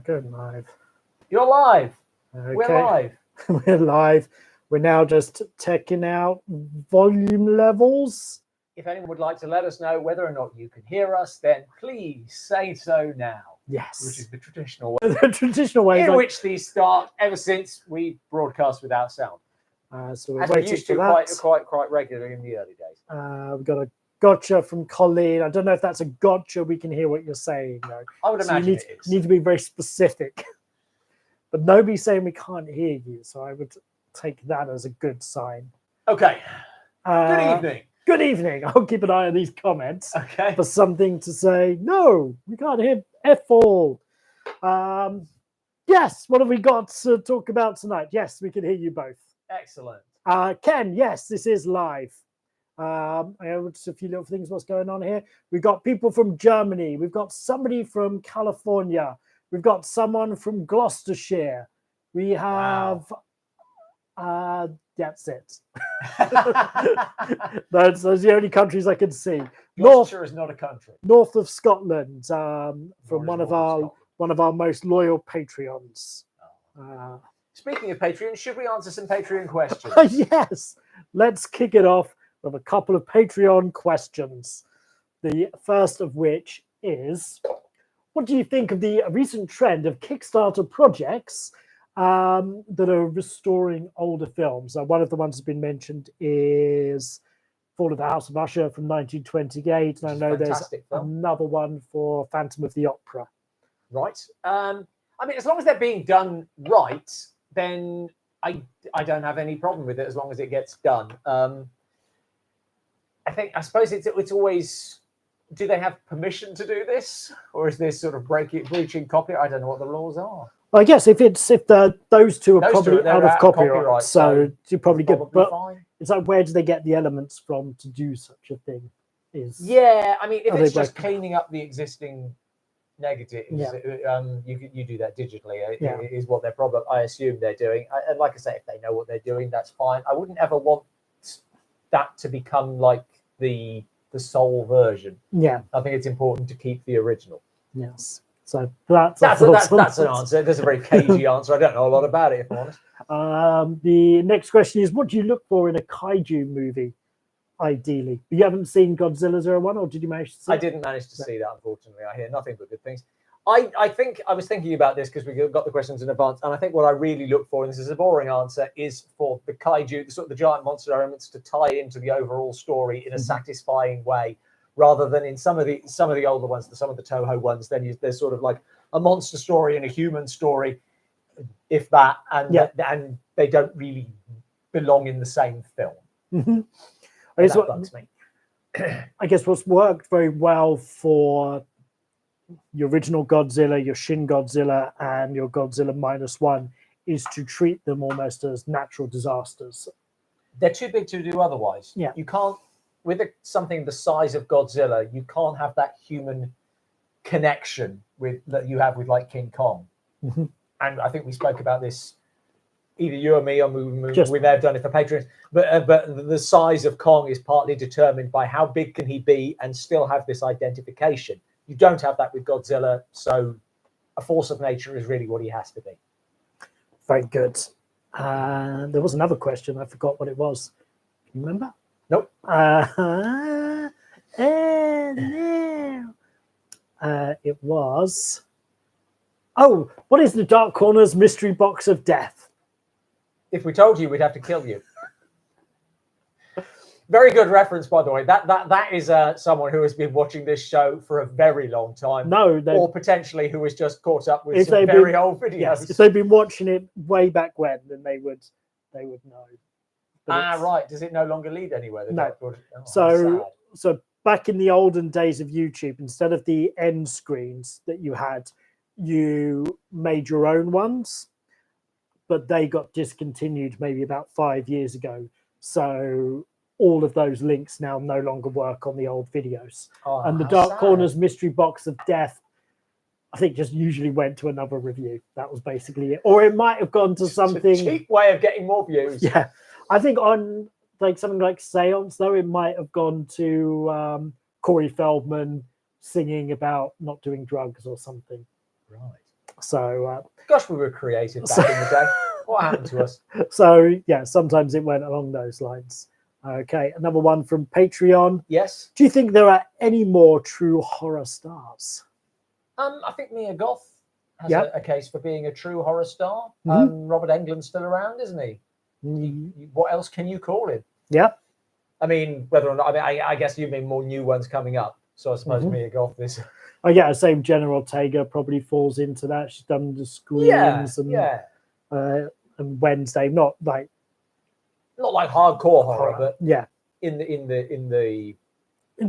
Good, live. You're live. Okay. We're live. We're live. We're now just checking out volume levels. If anyone would like to let us know whether or not you can hear us, then please say so now. Yes. Which is the traditional way. The traditional way. In which these start ever since we broadcast without sound. So we're As we waiting used for to that. quite regularly in the early days. We've got a gotcha from Colleen. I don't know if that's a gotcha. We can hear what you're saying, though. I would imagine you it is. need to be very specific. But nobody's saying we can't hear you, so I would take that as a good sign. Okay. Good evening. Good evening. I'll keep an eye on these comments Okay. for something to say. No, we can't hear F all. Yes, what have we got to talk about tonight? Yes, we can hear you both. Excellent. Ken, yes, this is live. I noticed a few little things. What's going on here? We've got people from Germany. We've got somebody from California. We've got someone from Gloucestershire. We have... that's it. Those are the only countries I can see. Gloucestershire is not a country. North of Scotland, from one of our most loyal Patreons. Speaking of Patreon, should we answer some Patreon questions? Yes, let's kick it off with a couple of Patreon questions. The first of which is, what do you think of the recent trend of Kickstarter projects that are restoring older films? One of the ones that's been mentioned is Fall of the House of Usher from 1928, and I know there's another one for Phantom of the Opera. Right. I mean, as long as they're being done right, then I don't have any problem with it as long as it gets done. I suppose it's always, do they have permission to do this, or is this sort of breaching copyright? I don't know what the laws are. Well, I guess if those two are probably out of copyright, so you probably get. But fine. It's like, where do they get the elements from to do such a thing? Yeah, I mean, if it's just cleaning up the existing negatives, you do that digitally. Is what they're probably, I assume they're doing. And like I say, if they know what they're doing, that's fine. I wouldn't ever want that to become like the sole version. Yeah, I think it's important to keep the original. Yes. So that's an answer. That's a very cagey answer. I don't know a lot about it, if I'm honest. The next question is, what do you look for in a kaiju movie, ideally? You haven't seen Godzilla 01, or did you manage to see it? I didn't manage to see that, unfortunately. I hear nothing but good things. I think I was thinking about this because we got the questions in advance, and I think what I really look for, and this is a boring answer, is for the kaiju, the giant monster elements, to tie into the overall story in a satisfying way, rather than in some of the older ones, some of the Toho ones. Then there's sort of like a monster story and a human story, if that, and they don't really belong in the same film. That bugs me. I guess what's worked very well for your original Godzilla, your Shin Godzilla, and your Godzilla -1 is to treat them almost as natural disasters. They're too big to do otherwise. Yeah. You can't, with something the size of Godzilla, you can't have that human connection that you have with like King Kong. And I think we spoke about this, either you or me, or we may have done it for patrons, but the size of Kong is partly determined by how big can he be and still have this identification. You don't have that with Godzilla, so a force of nature is really what he has to be. Very good. There was another question. I forgot what it was. Can you remember? Nope. It was... Oh, what is the Dark Corner's mystery box of death? If we told you, we'd have to kill you. Very good reference, by the way. That is someone who has been watching this show for a very long time. No, or potentially who has just caught up with some very old videos. Yes, if they've been watching it way back when, then they would know. Right. Does it no longer lead anywhere? No. So back in the olden days of YouTube, instead of the end screens that you had, you made your own ones, but they got discontinued maybe about 5 years ago. So all of those links now no longer work on the old videos. And the Dark Corner's mystery box of death, I think, just usually went to another review. That was basically it. Or it might have gone to something... It's a cheap way of getting more views. Yeah. I think on like something like Seance, though, it might have gone to Corey Feldman singing about not doing drugs or something. Right. So, Gosh, we were creative back in the day. What happened to us? so yeah, sometimes it went along those lines. Okay, another one from Patreon. Yes. Do you think there are any more true horror stars? I think Mia Goth has Yep. a case for being a true horror star. Mhm. Robert Englund's still around, isn't he? What else can you call him? Yeah. I mean, whether or not, I guess you mean more new ones coming up. So I suppose Mhm. Mia Goth is. Oh yeah, same. General Ortega probably falls into that. She's done the Screams and Wednesday, not like hardcore horror, but yeah, in the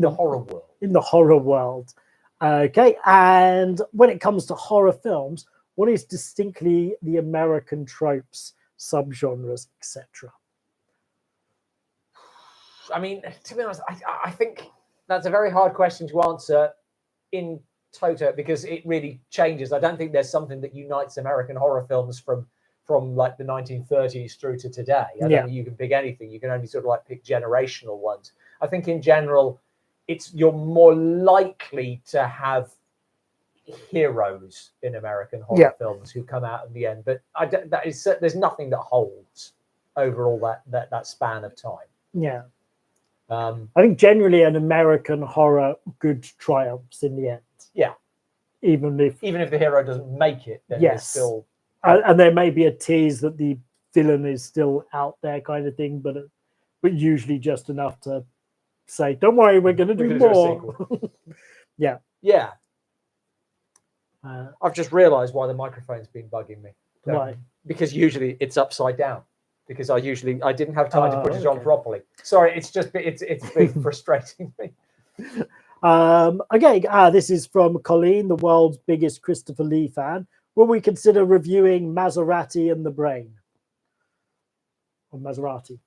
horror world. In the horror world. Okay, and when it comes to horror films, what is distinctly the American tropes, subgenres, etc.? I mean, to be honest, I think that's a very hard question to answer in toto because it really changes. I don't think there's something that unites American horror films from like the 1930s through to today. I don't think you can pick anything. You can only sort of like pick generational ones. I think in general, you're more likely to have heroes in American horror films who come out in the end. But there's nothing that holds over all that span of time. Yeah. I think generally an American horror good triumphs in the end. Yeah. Even if the hero doesn't make it, then there's still and there may be a tease that the villain is still out there, kind of thing, but usually just enough to say, "Don't worry, we're going to do more." Yeah. I've just realised why the microphone's been bugging me. Why? Because usually it's upside down. Because I didn't have time to put it on properly. Sorry, it's been frustrating me. Okay, this is from Colleen, the world's biggest Christopher Lee fan. Will we consider reviewing Maserati and the Brain? Or Maserati?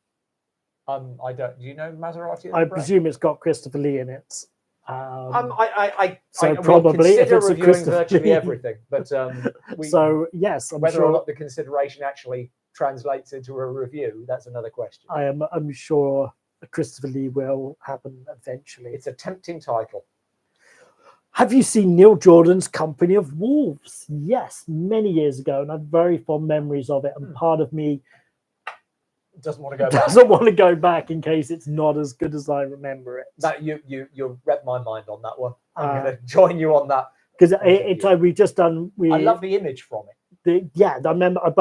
I don't. Do you know Maserati? I presume it's got Christopher Lee in it. I probably if it's reviewing virtually everything, but so yes, whether or not the consideration actually translates into a review, that's another question. I'm sure Christopher Lee will happen eventually. It's a tempting title. Have you seen Neil Jordan's Company of Wolves? Yes, many years ago, and I have very fond memories of it. And part of me doesn't want to go back in case it's not as good as I remember it. That you read my mind on that one. I'm going to join you on that because we've just done. I love the image from it. I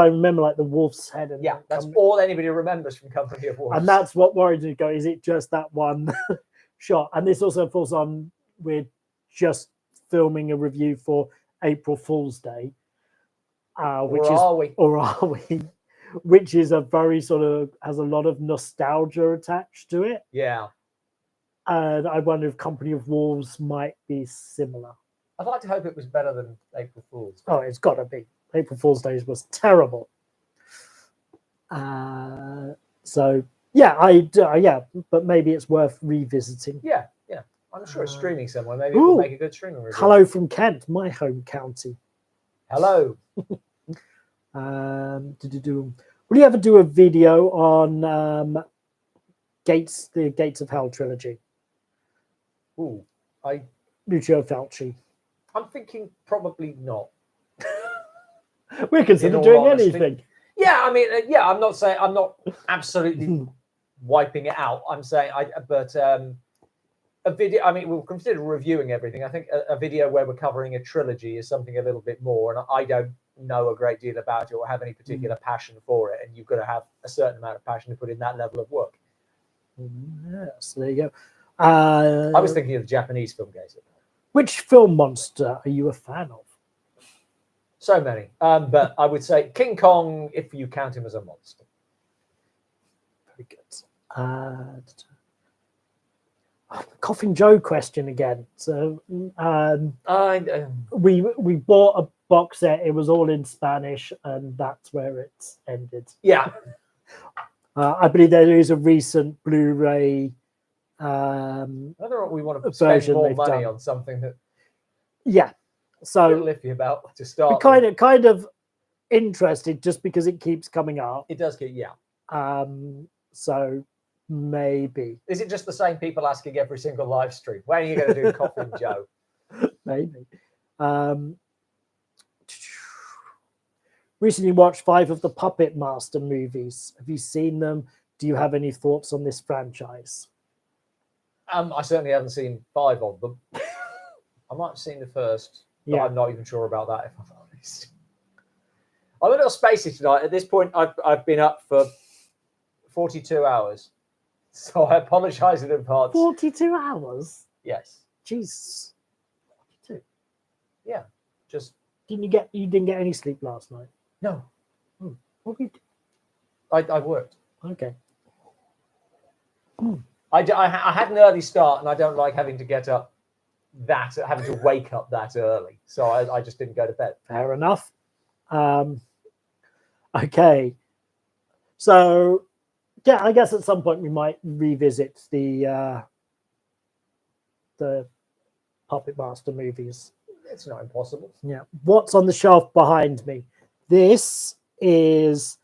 remember like the wolf's head. And that's all anybody remembers from Company of Wolves. And that's what worried me. Is it just that one shot? And this also falls on we're just filming a review for April Fool's Day, which is a very sort of has a lot of nostalgia attached to it. Yeah. And I wonder if Company of Wolves might be similar. I'd like to hope it was better than April Fool's Day. Oh, it's got to be. April Fool's Day was terrible. So yeah, but maybe it's worth revisiting. Yeah. I'm sure it's streaming somewhere. Maybe it will make a good streaming review. Hello from Kent, my home county. Hello. Will you ever do a video on the Gates of Hell trilogy? Ooh, Lucio Fulci. I'm thinking probably not. We're considering doing anything. Yeah, I mean, I'm not absolutely wiping it out. I'm saying, a video. I mean, we'll consider reviewing everything. I think a video where we're covering a trilogy is something a little bit more, and I don't know a great deal about it or have any particular passion for it. And you've got to have a certain amount of passion to put in that level of work. Yes, there you go. I was thinking of the Japanese film Gates. Which film monster are you a fan of? So many, but I would say King Kong, if you count him as a monster. Very good. Coffin Joe question again. So we bought a box set. It was all in Spanish, and that's where it ended. Yeah. I believe there is a recent Blu-ray. Whether we want to spend more money on something that. Yeah. So iffy about to start. Kind of interested just because it keeps coming up. It does get So maybe. Is it just the same people asking every single live stream? When are you going to do Coffin Joe? Maybe. recently watched 5 of the Puppet Master movies. Have you seen them? Do you have any thoughts on this franchise? I certainly haven't seen 5 of them. I might have seen the first, but Yeah. I'm not even sure about that, if I'm honest. I'm a little spacey tonight. At this point, I've been up for 42 hours. So I apologise in advance. 42 hours? Yes. Jeez. 42. Yeah. Just You didn't get any sleep last night? no. What did you I worked. do? Okay. I had an early start, and I don't like having to having to wake up that early. So I just didn't go to bed. Fair enough. Okay. So, yeah, I guess at some point we might revisit the Puppet Master movies. It's not impossible. Yeah. What's on the shelf behind me? This is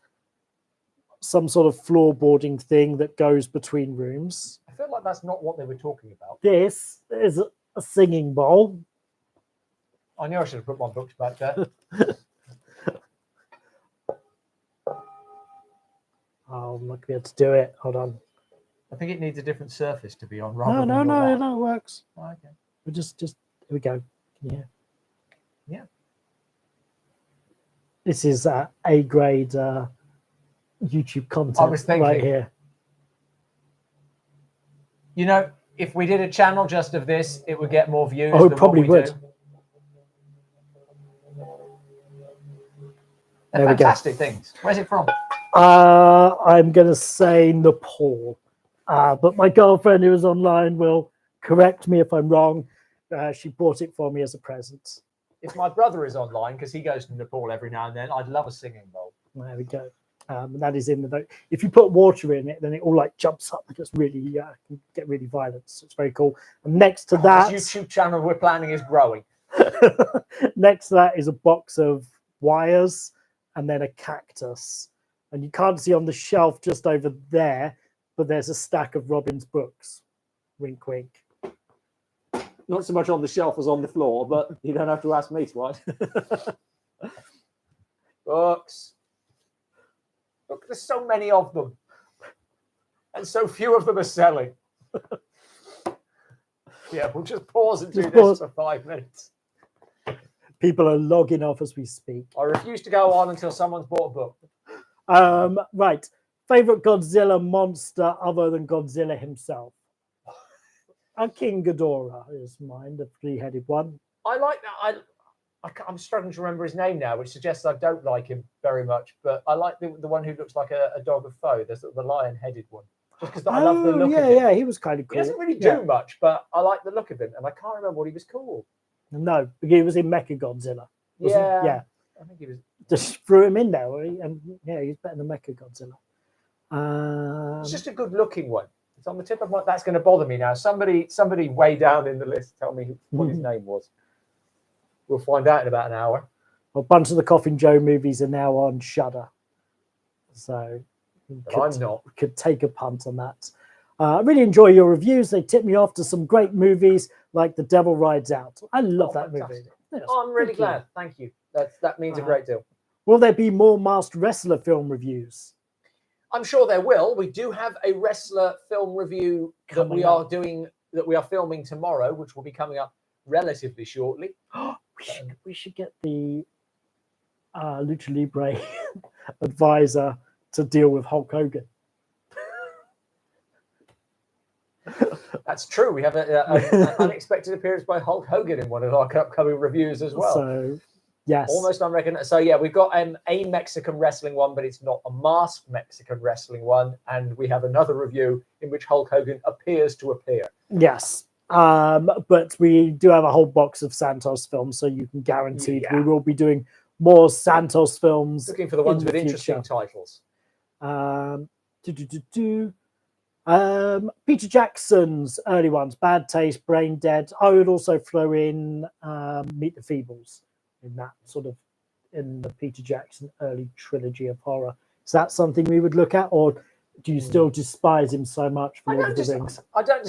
some sort of floorboarding thing that goes between rooms. I feel like that's not what they were talking about. This is a singing bowl. I knew I should have put my books back there. Oh, I'm not going to be able to do it. Hold on. I think it needs a different surface to be on. No, it works. Oh, okay. We just here we go. Can you hear? Yeah. This is A-grade YouTube content. I was thinking, right here. You know, if we did a channel just of this, it would get more views. Oh, it than probably what we would. do. There we go. Fantastic things. Where's it from? I'm going to say Nepal. But my girlfriend who is online will correct me if I'm wrong. She bought it for me as a present. If my brother is online, because he goes to Nepal every now and then, I'd love a singing bowl. There we go. And that is in the note. If you put water in it, then it all like jumps up and just really can get really violent. So it's very cool. And next to that, this YouTube channel we're planning is growing. next to that is a box of wires and then a cactus. And you can't see on the shelf just over there, but there's a stack of Robin's books. Wink, wink. Not so much on the shelf as on the floor, but you don't have to ask me twice. Books. Look, there's so many of them. And so few of them are selling. Yeah, we'll just pause and do this for 5 minutes. People are logging off as we speak. I refuse to go on until someone's bought a book. Right. Favorite Godzilla monster other than Godzilla himself? King Ghidorah is mine, the 3-headed one. I like that. I'm struggling to remember his name now, which suggests I don't like him very much. But I like the one who looks like a dog of foe. There's the lion-headed one. Just because I love the look of him. Yeah, he was kind of cool. He doesn't really do much, but I like the look of him, and I can't remember what he was called. No, he was in Mechagodzilla. Yeah. I think he was. Just threw him in there, and yeah, he's better than Mechagodzilla. It's just a good-looking one. It's on the tip of my. That's going to bother me now. Somebody way down in the list, tell me what his name was. We'll find out in about an hour. A bunch of the Coffin Joe movies are now on Shudder, so could take a punt on that. I really enjoy your reviews. They tip me off to some great movies like The Devil Rides Out. I love that movie. I'm really glad. Thank you. That means a great deal. Will there be more Masked Wrestler film reviews? I'm sure there will. We do have a wrestler film review that we are filming tomorrow, which will be coming up relatively shortly. We should get the Lucha Libre advisor to deal with Hulk Hogan. That's true. We have an unexpected appearance by Hulk Hogan in one of our upcoming reviews as well. So, yes. Almost unrecognized. So, yeah, we've got a Mexican wrestling one, but it's not a masked Mexican wrestling one. And we have another review in which Hulk Hogan appears to appear. Yes. But we do have a whole box of Santos films, so you can guarantee we will be doing more Santos films. Looking for the ones with interesting titles. Peter Jackson's early ones, Bad Taste, Brain Dead. I would also throw in Meet the Feebles in that sort of in the Peter Jackson early trilogy of horror. Is that something we would look at, or do you still despise him so much for Lord of the Rings? I don't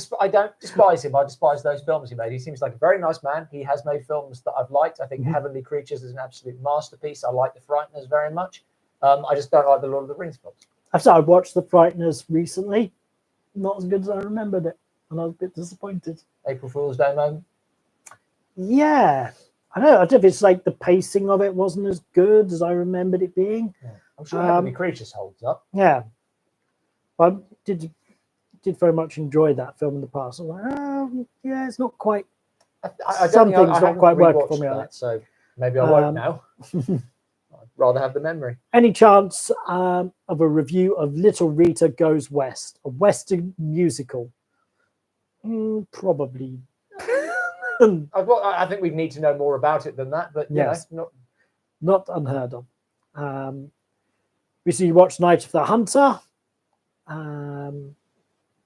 despise him. I despise those films he made. He seems like a very nice man. He has made films that I've liked. I think Heavenly Creatures is an absolute masterpiece. I like The Frighteners very much. I just don't like the Lord of the Rings films. I watched The Frighteners recently. Not as good as I remembered it, and I was a bit disappointed. April Fool's Day moment. Yeah, I don't know if it's like the pacing of it wasn't as good as I remembered it being. Yeah. I'm sure Heavenly Creatures holds up. Yeah, I did very much enjoy that film in the past. I'm like, yeah, it's not quite. Something's not quite working for me on it. So maybe I won't now. I'd rather have the memory. Any chance of a review of Little Rita Goes West, a Western musical? Probably. I think we need to know more about it than that, but yes, not unheard of. Recently watched Night of the Hunter.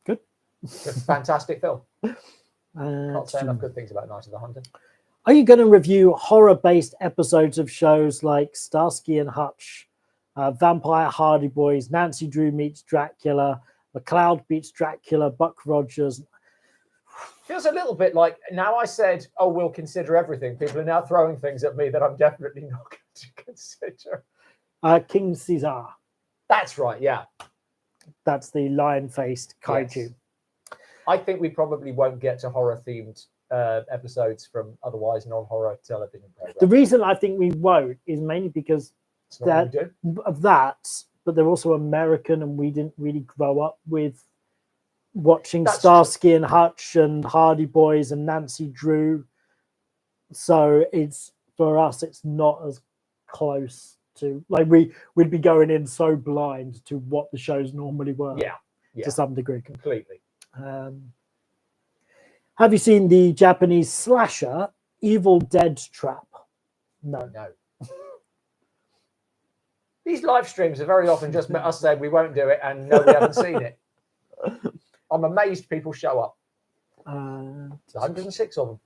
Good. Fantastic film. Can't say enough good things about Night of the Hunter. Are you going to review horror-based episodes of shows like Starsky and Hutch, Vampire Hardy Boys, Nancy Drew Meets Dracula, McCloud Beats Dracula, Buck Rogers? Feels a little bit like, now I said, oh, we'll consider everything. People are now throwing things at me that I'm definitely not going to consider. King Caesar. That's right, yeah. That's the lion-faced kaiju. Yes. I think we probably won't get to horror-themed episodes from otherwise non-horror television programs. The reason I think we won't is mainly because of that, but they're also American, and we didn't really grow up with watching Starsky and Hutch and Hardy Boys and Nancy Drew. So it's, for us, it's not as close to, like, we'd be going in so blind to what the shows normally were. Yeah. To some degree. Completely. Have you seen the Japanese slasher Evil Dead Trap? No. These live streams are very often just us saying we won't do it and no, we haven't seen it. I'm amazed people show up. 106 of them.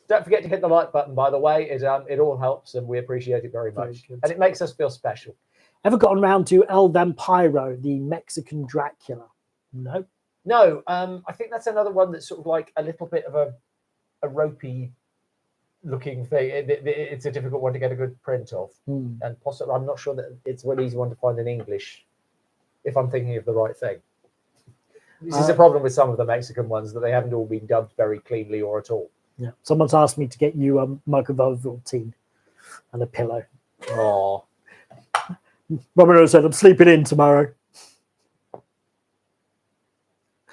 Don't forget to hit the like button, by the way. It all helps and we appreciate it very much. And it makes us feel special. Ever gotten round to El Vampiro, the Mexican Dracula? No. No, I think that's another one that's sort of like a little bit of a ropey looking thing. It's a difficult one to get a good print of. And possibly, I'm not sure that it's an easy one to find in English, if I'm thinking of the right thing. This is a problem with some of the Mexican ones, that they haven't all been dubbed very cleanly or at all. Yeah. Someone's asked me to get you a mug of Ovaltine and a pillow. Oh. Romero said, I'm sleeping in tomorrow.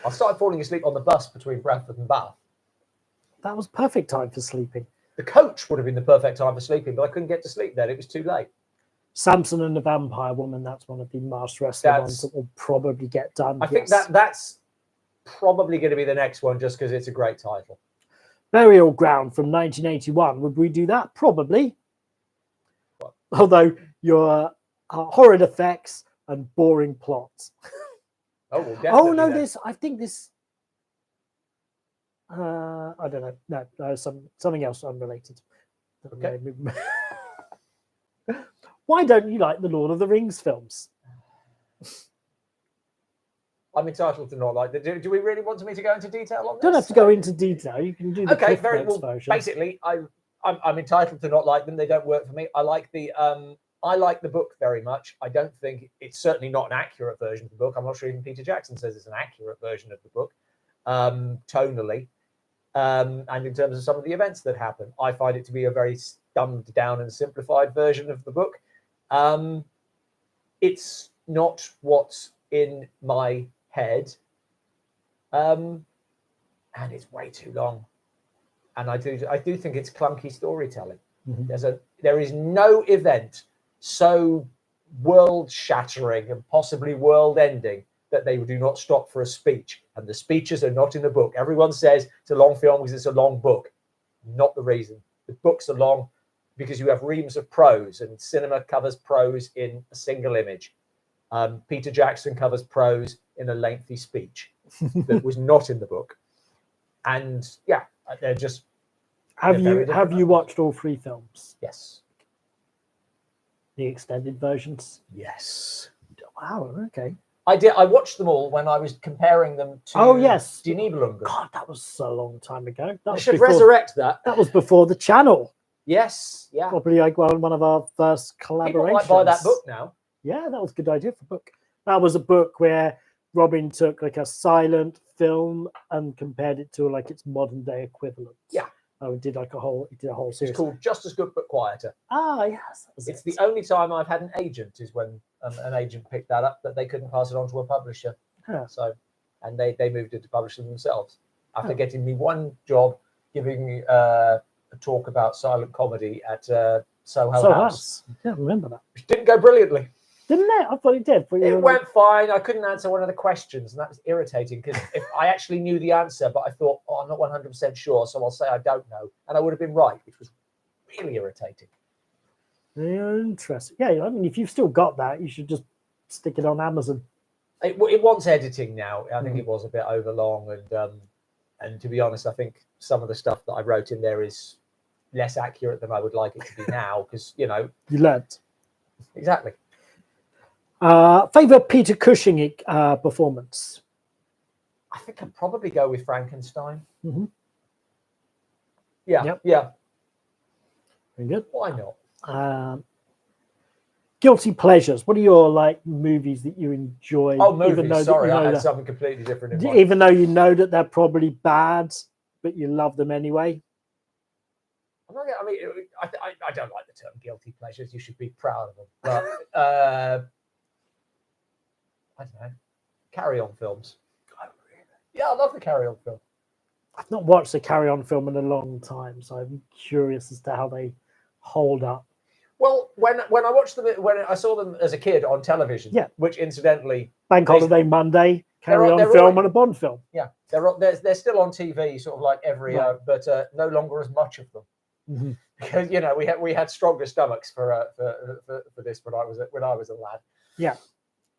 I started falling asleep on the bus between Bradford and Bath. That was perfect time for sleeping. The coach would have been the perfect time for sleeping, but I couldn't get to sleep then. It was too late. Samson and the Vampire Woman, that's one of the Master Wrestler ones that will probably get done. I think that's probably going to be the next one, just because it's a great title. Burial Ground from 1981. Would we do that? Probably. What? Although your horrid effects and boring plots. Oh, well, definitely. Oh no, I think this. I don't know. No, something else unrelated. Okay. Why don't you like the Lord of the Rings films? I'm entitled to not like that. Do we really want me to go into detail on this? Don't have to go into detail. You can do the okay. Very well. Version. Basically, I'm entitled to not like them. They don't work for me. I like the book very much. I don't think it's certainly not an accurate version of the book. I'm not sure even Peter Jackson says it's an accurate version of the book, tonally, and in terms of some of the events that happen. I find it to be a very dumbed down and simplified version of the book. It's not what's in my head, and it's way too long. And I do think it's clunky storytelling. Mm-hmm. There is no event so world-shattering and possibly world-ending that they do not stop for a speech. And the speeches are not in the book. Everyone says it's a long film because it's a long book. Not the reason. The books are long because you have reams of prose, and cinema covers prose in a single image. Peter Jackson covers prose in a lengthy speech that was not in the book. And yeah, they're just... Have you watched all 3 films? Yes. The extended versions? Yes. Wow, okay. I did. I watched them all when I was comparing them to. Oh yes, Die Nibelungen. God, that was so long time ago. That I was should before, resurrect that. That was before the channel. Yes, yeah. Probably like one of our first collaborations. People might buy that book now. Yeah, that was a good idea for a book. That was a book where Robin took like a silent film and compared it to like its modern day equivalent. Yeah. Oh, he did a whole series. It's called Just as Good but Quieter. Ah, yes. It's the only time I've had an agent is when an agent picked that up, that they couldn't pass it on to a publisher. Huh. So, and they moved it to publish them themselves after getting me one job giving me a talk about silent comedy at Soho House. Yeah, I remember that. Which didn't go brilliantly. Didn't it? I thought it did. But It went fine. I couldn't answer one of the questions, and that was irritating because if I actually knew the answer, but I thought, oh, I'm not 100% sure, so I'll say I don't know, and I would have been right, which was really irritating. Interesting. Yeah, I mean, if you've still got that, you should just stick it on Amazon. It wants editing now. I think it was a bit overlong, and to be honest, I think some of the stuff that I wrote in there is less accurate than I would like it to be now, because you learned. Exactly. Favorite Peter Cushing performance? I think I'd probably go with Frankenstein. Mm-hmm. Yeah, yep. Yeah. Very good. Why not? Guilty pleasures. What are your movies that you enjoy? Oh, movies. Sorry, I had something completely different in mind. Even though you know that they're probably bad, but you love them anyway. I don't like the term guilty pleasures. You should be proud of them. But I don't know. Carry On films. Oh, really? Yeah, I love the Carry On film. I've not watched the Carry On film in a long time, so I'm curious as to how they hold up. Well, when I watched them, when I saw them as a kid on television, which incidentally, Bank Holiday Monday, Carry On film, and a Bond film. Yeah, they're still on TV, sort of like every, but no longer as much of them. Mm-hmm. Because we had stronger stomachs for this when I was a lad. Yeah,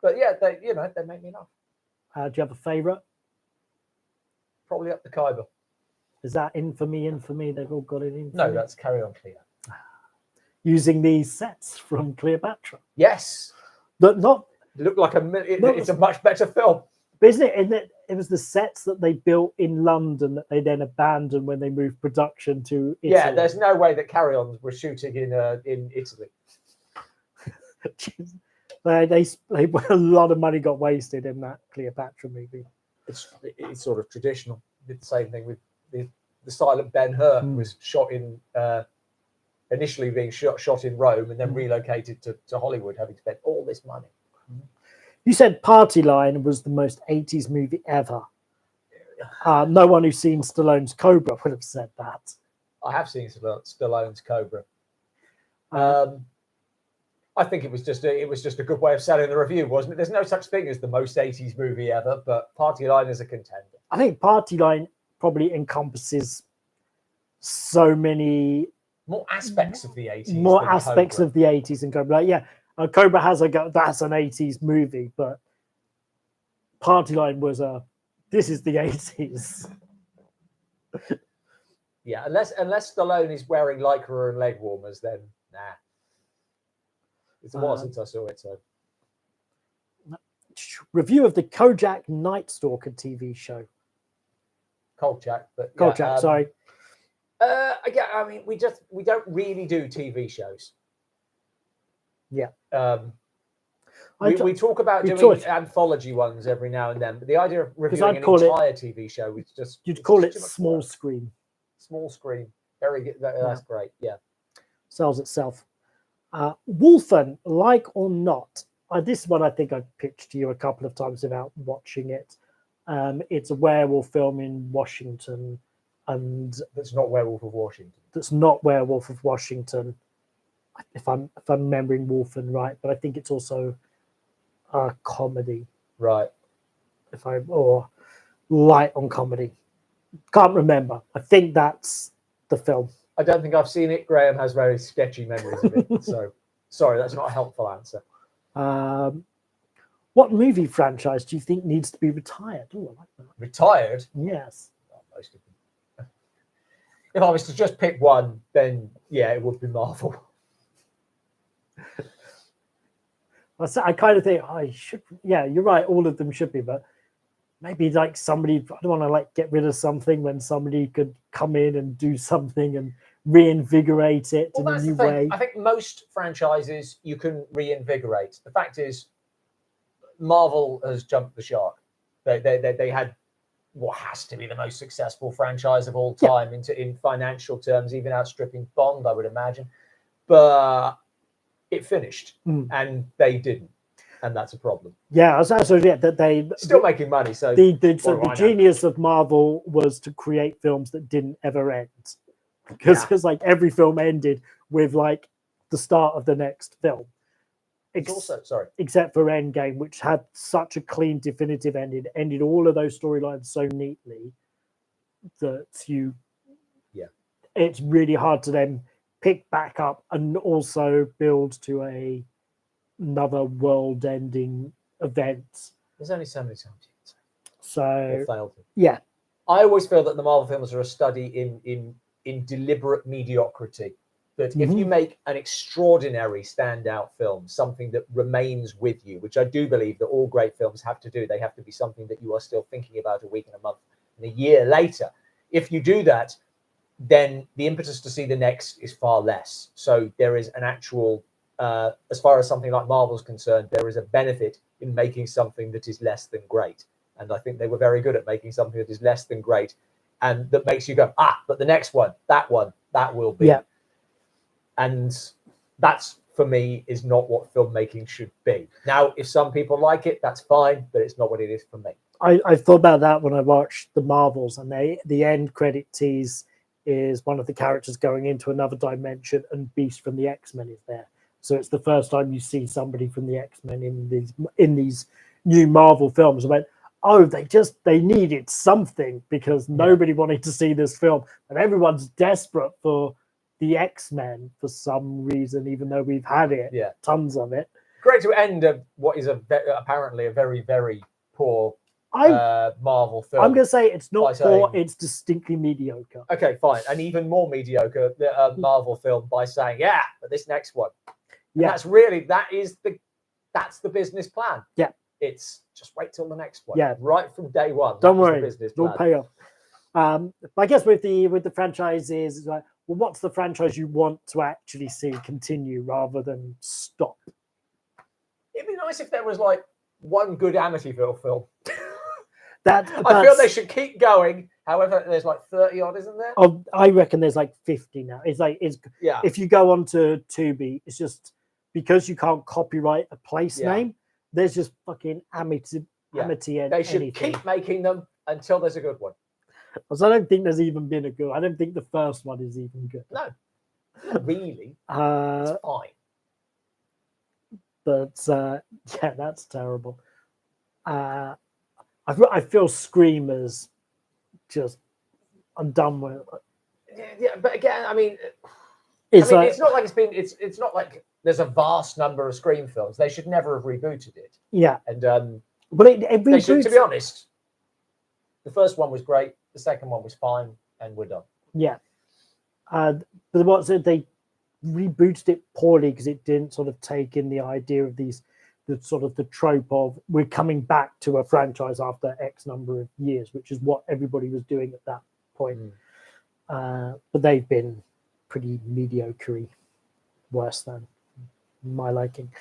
but yeah, they make me laugh. Do you have a favourite? Probably Up the Khyber. Is that Infamy? They've all got it in. No, that's Carry On Cleo. Using these sets from Cleopatra. Yes, but not look like it's a much better film. But isn't it? It was the sets that they built in London that they then abandoned when they moved production to Italy. Yeah, there's no way that Carry On was shooting in Italy. A lot of money got wasted in that Cleopatra movie. It's sort of traditional. Did the same thing with the silent Ben-Hur was shot in initially being shot in Rome and then relocated to Hollywood, having spent all this money. You said Party Line was the most 80s movie ever. No one who's seen Stallone's Cobra would have said that. I have seen Stallone's Cobra. I think it was just a good way of selling the review, wasn't it? There's no such thing as the most 80s movie ever, but Party Line is a contender. I think Party Line probably encompasses so many more aspects of the 80s. More aspects Cobra. Of the 80s than Cobra. Yeah, Cobra that's an 80s movie, but Party Line was this is the 80s. Yeah, unless Stallone is wearing lycra and leg warmers, then nah. It's a while since I saw it. So, review of the Kojak Night Stalker TV show. Kolchak, but Kolchak, sorry. Again, I mean, we don't really do TV shows. Yeah. We talk about doing anthology ones every now and then, but the idea of reviewing an entire TV show is just you'd call it small screen. Small screen, very good. That's great. Yeah, sells itself. Wolfen, like or not? This is what I think I've pitched to you a couple of times without watching it. It's a werewolf film in Washington, and that's not Werewolf of Washington. That's not Werewolf of Washington. If I'm remembering Wolfen right, but I think it's also a comedy, right? Or light on comedy. Can't remember. I think that's the film. I don't think I've seen it. Graham has very sketchy memories of it, so sorry, that's not a helpful answer. What movie franchise do you think needs to be retired? Oh, I like that. Retired? Yes. Most of them. If I was to just pick one, then yeah, it would be Marvel. I kind of think I should. Yeah, you're right. All of them should be, but maybe like somebody. I don't want to like get rid of something when somebody could come in and do something and reinvigorate it in a that's new the thing. way. I think most franchises you can reinvigorate. The fact is, Marvel has jumped the shark. They had what has to be the most successful franchise of all time in financial terms, even outstripping Bond, I would imagine. But it finished, and they didn't, and that's a problem. Yeah, so yeah, that they still making money. So the genius of Marvel was to create films that didn't ever end, because like every film ended with like the start of the next film. Except for Endgame, which had such a clean, definitive ending, ended all of those storylines so neatly that it's really hard to then pick back up and also build to another world-ending event. There's only so many times you can say. So failed. Yeah, I always feel that the Marvel films are a study in deliberate mediocrity. That if you make an extraordinary standout film, something that remains with you, which I do believe that all great films have to do, they have to be something that you are still thinking about a week and a month and a year later. If you do that, then the impetus to see the next is far less. So there is an actual, as far as something like Marvel is concerned, there is a benefit in making something that is less than great. And I think they were very good at making something that is less than great and that makes you go, but the next one, that will be. Yeah. And that's, for me, is not what filmmaking should be. Now, if some people like it, that's fine, but it's not what it is for me. I thought about that when I watched the Marvels, and the end credit tease is one of the characters going into another dimension, and Beast from the X-Men is there. So it's the first time you see somebody from the X-Men in these new Marvel films. I went, oh, they needed something because nobody wanted to see this film, and everyone's desperate for the X-Men for some reason, even though we've had it, tons of it. Great to end what is apparently a very, very poor Marvel film. I'm going to say it's not poor, it's distinctly mediocre. Okay, fine. An even more mediocre Marvel film by saying, but this next one. And that's the business plan. Yeah. It's just wait till the next one. Yeah. Right from day one. Don't worry, it'll pay off. I guess with the franchises, it's like, well, what's the franchise you want to actually see continue rather than stop? It'd be nice if there was like one good Amityville film. I feel they should keep going. However, there's like 30 odd, isn't there? Oh, I reckon there's like 50 now. If you go on to Tubi, it's just because you can't copyright a place name. There's just fucking Amity. They should keep making them until there's a good one. Because I don't think there's even been a good. I don't think the first one is even good. No, not really. It's fine. But that's terrible. I feel Screamers just. I'm done with it. Yeah, but again, I mean, it's not like it's not like there's a vast number of Scream films. They should never have rebooted it. Yeah, and but they should, to be honest. The first one was great. The second one was fine, and we're done. Yeah, but they rebooted it poorly because it didn't sort of take in the idea of the trope of we're coming back to a franchise after X number of years, which is what everybody was doing at that point. But they've been pretty mediocre, worse than my liking.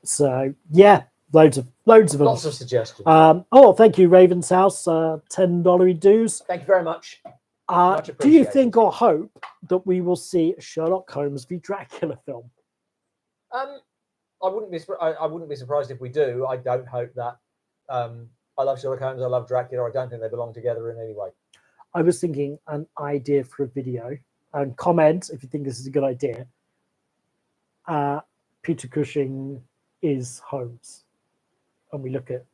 So yeah. Loads of them. Lots of suggestions. Thank you, Raven's House. $10 dues. Thank you very much. Do you think or hope that we will see a Sherlock Holmes v Dracula film? I wouldn't be surprised if we do. I don't hope that. I love Sherlock Holmes. I love Dracula. I don't think they belong together in any way. I was thinking an idea for a video, and comment if you think this is a good idea. Peter Cushing is Holmes. And we look at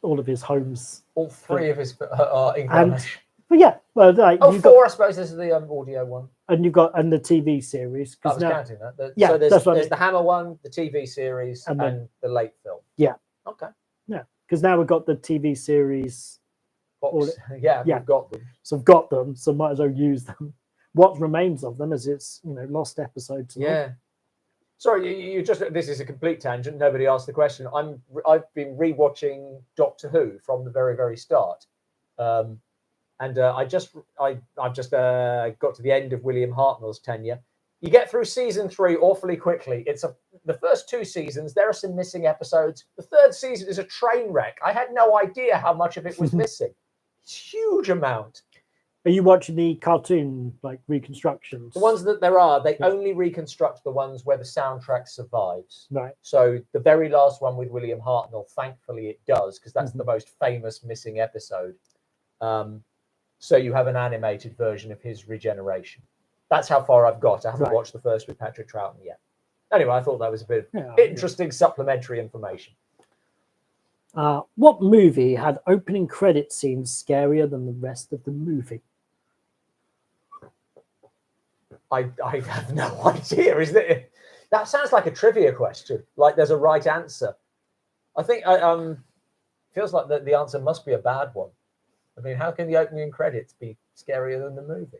all of his Holmes. All three of his are English. But yeah, well, four. I suppose this is the audio one. And you've got the TV series. I was counting that. So there's the Hammer one, the TV series, and the late film. Yeah. Okay. Yeah, because now we've got the TV series. We've got them. So I've got them. So might as well use them. What remains of them is its lost episodes. Yeah. Sorry, you just, this is a complete tangent. Nobody asked the question. I've been rewatching Doctor Who from the very, very start. And I've just got to the end of William Hartnell's tenure. You get through season 3 awfully quickly. The first 2 seasons, there are some missing episodes. The 3rd season is a train wreck. I had no idea how much of it was missing. Huge amount. Are you watching the cartoon like reconstructions? The ones that there are, they only reconstruct the ones where the soundtrack survives. Right. So the very last one with William Hartnell, thankfully it does, because that's the most famous missing episode. So you have an animated version of his regeneration. That's how far I've got. I haven't watched the first with Patrick Troughton yet. Anyway, I thought that was a bit of interesting supplementary information. What movie had opening credit scenes scarier than the rest of the movie? I have no idea. Is that? That sounds like a trivia question. Like there's a right answer. I think feels like the answer must be a bad one. I mean, how can the opening credits be scarier than the movie?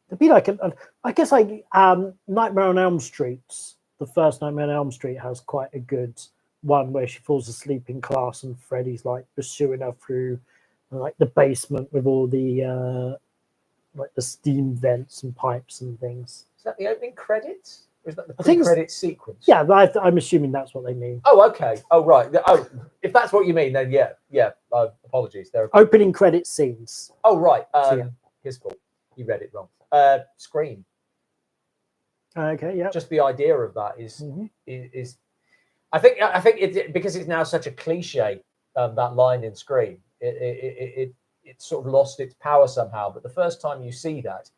It'd be like I guess like Nightmare on Elm Street. The first Nightmare on Elm Street has quite a good one where she falls asleep in class and Freddy's like pursuing her through like the basement with all the like the steam vents and pipes and things. Is that the opening credits? Or is that the credit sequence? Yeah, I'm assuming that's what they mean. Oh, okay. Oh, right. Oh, if that's what you mean, then yeah. Apologies. There. Opening credit scenes. Oh, right. His fault. You read it wrong. Scream. Okay. Yeah. Just the idea of that is I think it because it's now such a cliche. That line in Scream, it sort of lost its power somehow. But the first time you see that,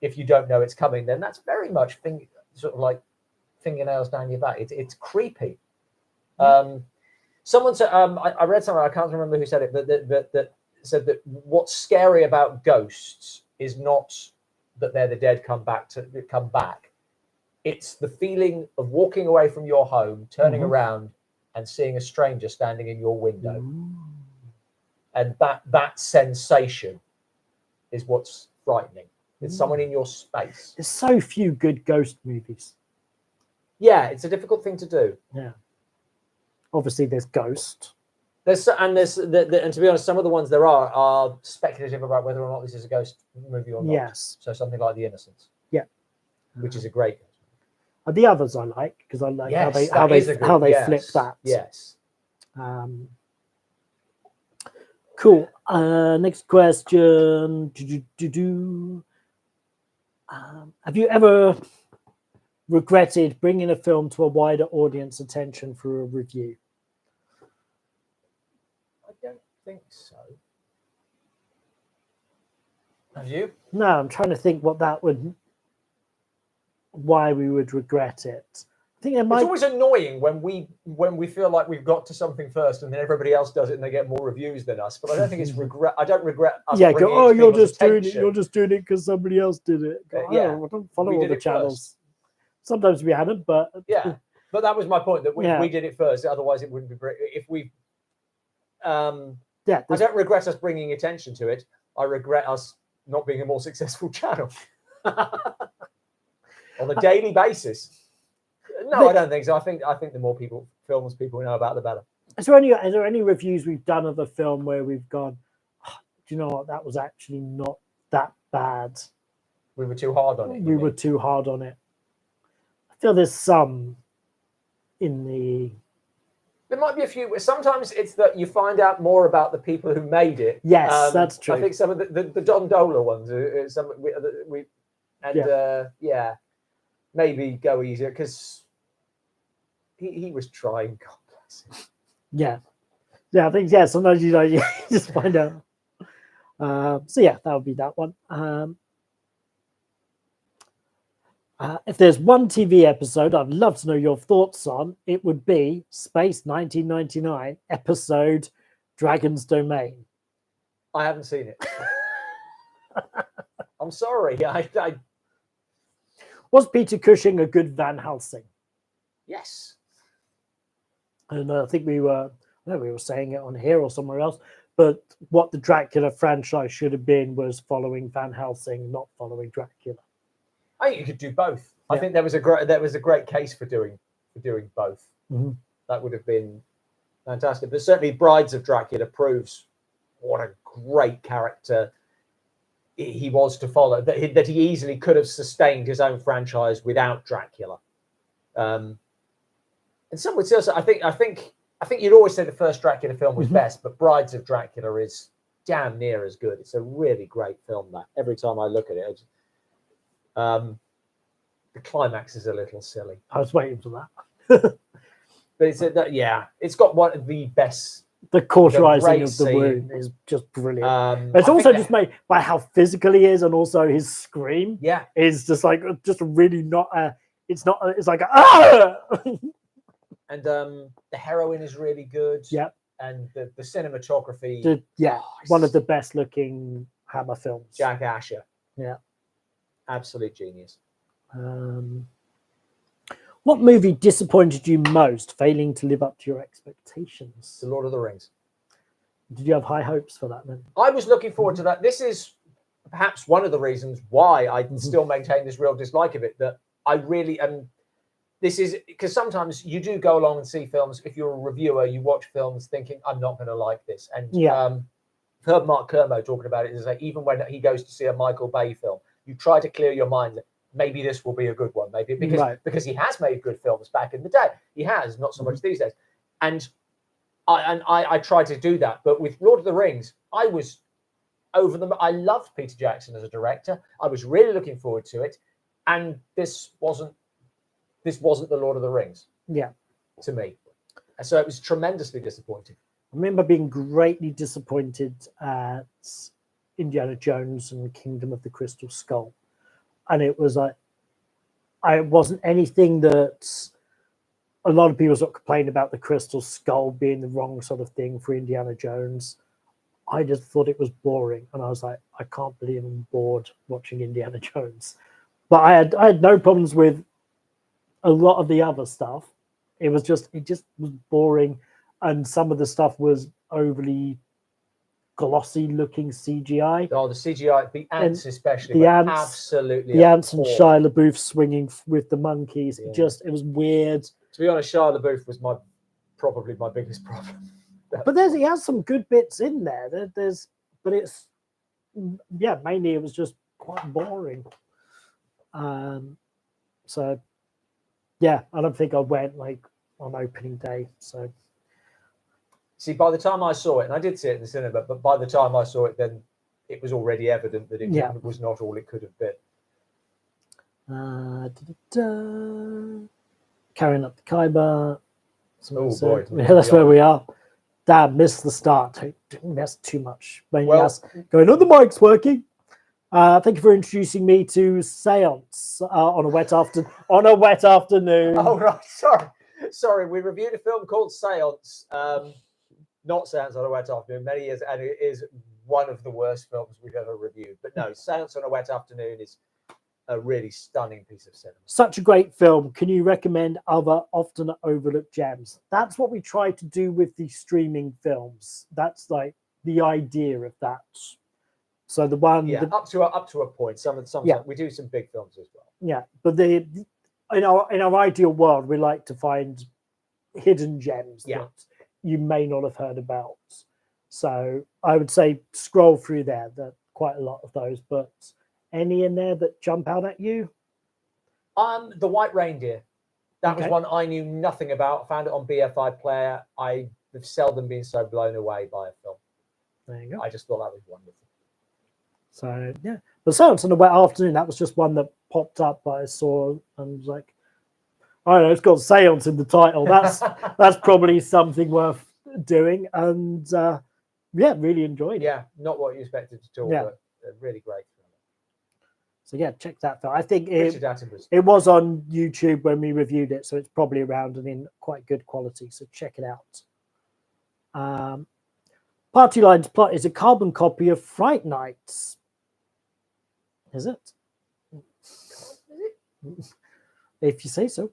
if you don't know it's coming, then that's very much sort of like fingernails down your back. It's creepy. Someone said, I read something, I can't remember who said it, but that said that what's scary about ghosts is not that they're the dead come back. It's the feeling of walking away from your home, turning around, and seeing a stranger standing in your window. And that sensation is what's frightening. It's someone in your space. There's so few good ghost movies. Yeah, it's a difficult thing to do. Yeah. Obviously, there's Ghost. And to be honest, some of the ones there are speculative about whether or not this is a ghost movie or not. Yes. So something like The Innocents. Yeah. Which is a great. The others I like because I like how they flip that. Yes. Cool. Next question. Have you ever regretted bringing a film to a wider audience attention for a review? I don't think so. Have you? No, I'm trying to think why we would regret it. I think It's always annoying when we feel like we've got to something first and then everybody else does it and they get more reviews than us. But I don't think it's regret. I don't regret us. Yeah, go. You're just doing it. You're just doing it because somebody else did it. I don't follow all the channels. First. Sometimes we hadn't, but yeah. But that was my point, that we did it first. Otherwise, it wouldn't be great if we. I don't regret us bringing attention to it. I regret us not being a more successful channel on a daily basis. No, I don't think so. I think the more films people know about, the better. Is there any reviews we've done of a film where we've gone, oh, do you know what? That was actually not that bad. We were too hard on it. We were too hard on it. I feel there's some in the. There might be a few. Sometimes it's that you find out more about the people who made it. Yes, that's true. I think some of the Don Dola ones. Maybe go easier because he was trying. God bless him. Yeah. I think sometimes you just find out. That would be that one. If there's one TV episode I'd love to know your thoughts on, it would be Space 1999 episode Dragon's Domain. I haven't seen it. I'm sorry. Was Peter Cushing a good Van Helsing? Yes. And I think we were saying it on here or somewhere else, but what the Dracula franchise should have been was following Van Helsing, not following Dracula. I think you could do both. I Yeah. think there was a great case for doing both. Mhm. That would have been fantastic. But certainly, Brides of Dracula proves what a great character he was to follow. That he easily could have sustained his own franchise without Dracula. And some would say, also, I think you'd always say the first Dracula film was best, but Brides of Dracula is damn near as good. It's a really great film. That every time I look at it, the climax is a little silly. I was waiting for that. But it's got one of the best. The cauterizing of the scene. wound is just brilliant. I It's also think just made by how physical he is, and also his scream Yeah, is just really not a. It's not. It's like ah. and the heroine is really good. Yeah. And the cinematography. One of the best looking Hammer films. Jack Asher. Yeah. Absolute genius. What movie disappointed you most, failing to live up to your expectations? The Lord of the Rings. Did you have high hopes for that then? I was looking forward to that. This is perhaps one of the reasons why I still maintain this real dislike of it. That I really am. This is because sometimes you do go along and see films. If you're a reviewer, you watch films thinking, I'm not going to like this. And heard Mark Kermode talking about it. Is like, even when he goes to see a Michael Bay film, you try to clear your mind that maybe this will be a good one. Maybe because he has made good films back in the day. He has, not so much these days. And I try to do that. But with Lord of the Rings, I was over them. I loved Peter Jackson as a director. I was really looking forward to it. And this wasn't the Lord of the Rings. Yeah. To me. And so it was tremendously disappointing. I remember being greatly disappointed at Indiana Jones and Kingdom of the Crystal Skull. And it was like, it wasn't anything that a lot of people sort of complained about the Crystal Skull being the wrong sort of thing for Indiana Jones. I just thought it was boring. And I was like, I can't believe I'm bored watching Indiana Jones. But I had no problems with a lot of the other stuff. It just was boring. And some of the stuff was overly glossy looking CGI. Oh, the CGI, the ants especially, the ants, absolutely. The ants and Shia LaBeouf swinging with the monkeys. Yeah. It was weird. To be honest, Shia LaBeouf was probably my biggest problem. But he has some good bits in there. But it's mainly it was just quite boring. So yeah, I don't think I went like on opening day. So. See, by the time I saw it, and I did see it in the cinema, but by the time I saw it, then it was already evident that it was not all it could have been. Carrying up the Khyber. Oh boy! Yeah, that's where we are. Damn, missed the start. That's too much. Going, oh, the mic's working. Thank you for introducing me to Seance on a wet afternoon. Oh right, sorry. We reviewed a film called Seance. Not Seance on a Wet Afternoon, many years, and it is one of the worst films we've ever reviewed. But no, Seance on a Wet Afternoon is a really stunning piece of cinema. Such a great film. Can you recommend other often overlooked gems? That's what we try to do with the streaming films. That's like the idea of that. So the one, up to a point. Some we do some big films as well. Yeah, but in our ideal world, we like to find hidden gems that you may not have heard about. So I would say scroll through there. There are quite a lot of those, but any in there that jump out at you? The White Reindeer. That was one I knew nothing about. Found it on BFI Player. I have seldom been so blown away by a film. There you go. I just thought that was wonderful. So yeah, but Seance on a Wet Afternoon, that was just one that popped up. I saw and was like, I don't know, it's got Seance in the title. That's probably something worth doing. And really enjoyed it. Yeah, not what you expected at all, but really great. So yeah, check that out. I think it was on YouTube when we reviewed it, so it's probably around and in quite good quality. So check it out. Party Line's plot is a carbon copy of Fright Nights. Is it? If you say so.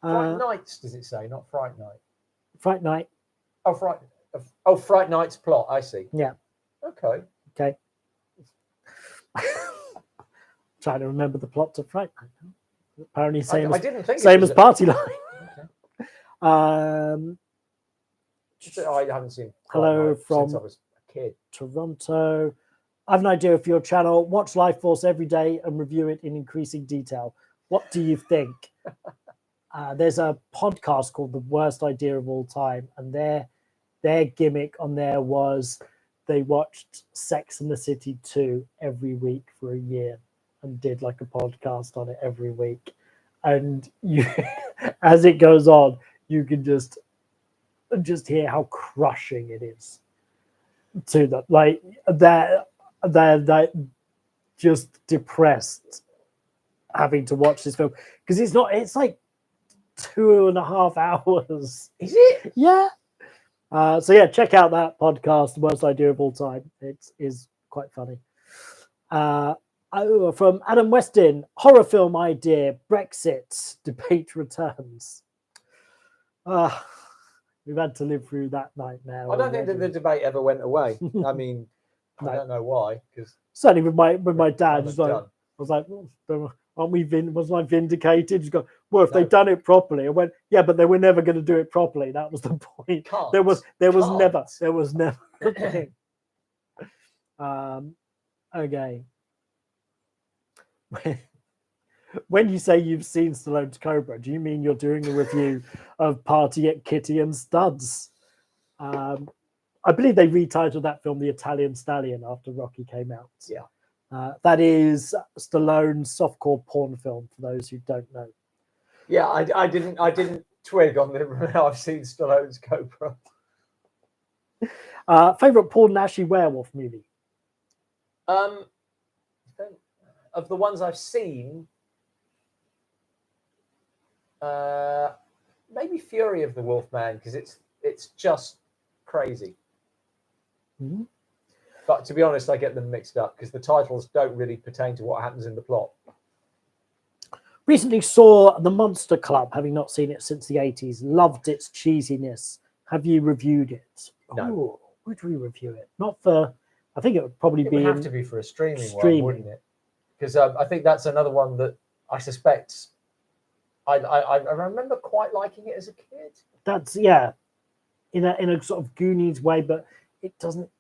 Fright Nights, does it say? Not Fright Night. Fright Night. Fright Night's plot. I see. Yeah. Okay. Trying to remember the plot to Fright Night. Apparently, I didn't think same as Party Line. Okay. I haven't seen. Hello from since I was a kid. Toronto. I have an idea for your channel. Watch Life Force every day and review it in increasing detail. What do you think? There's a podcast called The Worst Idea of All Time, and their gimmick on there was they watched Sex and the City 2 every week for a year and did like a podcast on it every week. And you, as it goes on, you can just hear how crushing it is to them. Like they're just depressed having to watch this film because it's like 2.5 hours. Is it? Yeah. So yeah, check out that podcast, The Worst Idea of All Time. It is quite funny. From Adam Weston, horror film idea, Brexit debate returns. We've had to live through that nightmare. I don't think that the debate ever went away. I mean, I don't know why. Because certainly with my dad, I was like, aren't we? Was I vindicated? He's go, well, if they'd done it properly. I went, yeah, but they were never going to do it properly. That was the point. There was never a thing. Okay. When you say you've seen Stallone's Cobra, do you mean you're doing a review of Party at Kitty and Studs? I believe they retitled that film The Italian Stallion after Rocky came out. Yeah. That is Stallone's softcore porn film, for those who don't know. Yeah, I didn't twig on the I've seen Stallone's Cobra. Favorite Paul Naschy werewolf movie? Of the ones I've seen, maybe Fury of the Wolfman, because it's just crazy. Mm-hmm. But to be honest, I get them mixed up because the titles don't really pertain to what happens in the plot. Recently saw The Monster Club, having not seen it since the 80s. Loved its cheesiness. Have you reviewed it? No. Ooh, would we review it? Not for... I think it would probably It be... would have to be for a streaming one, wouldn't it? Because I think that's another one that I suspect... I remember quite liking it as a kid. That's, yeah, in a sort of Goonies way, but it doesn't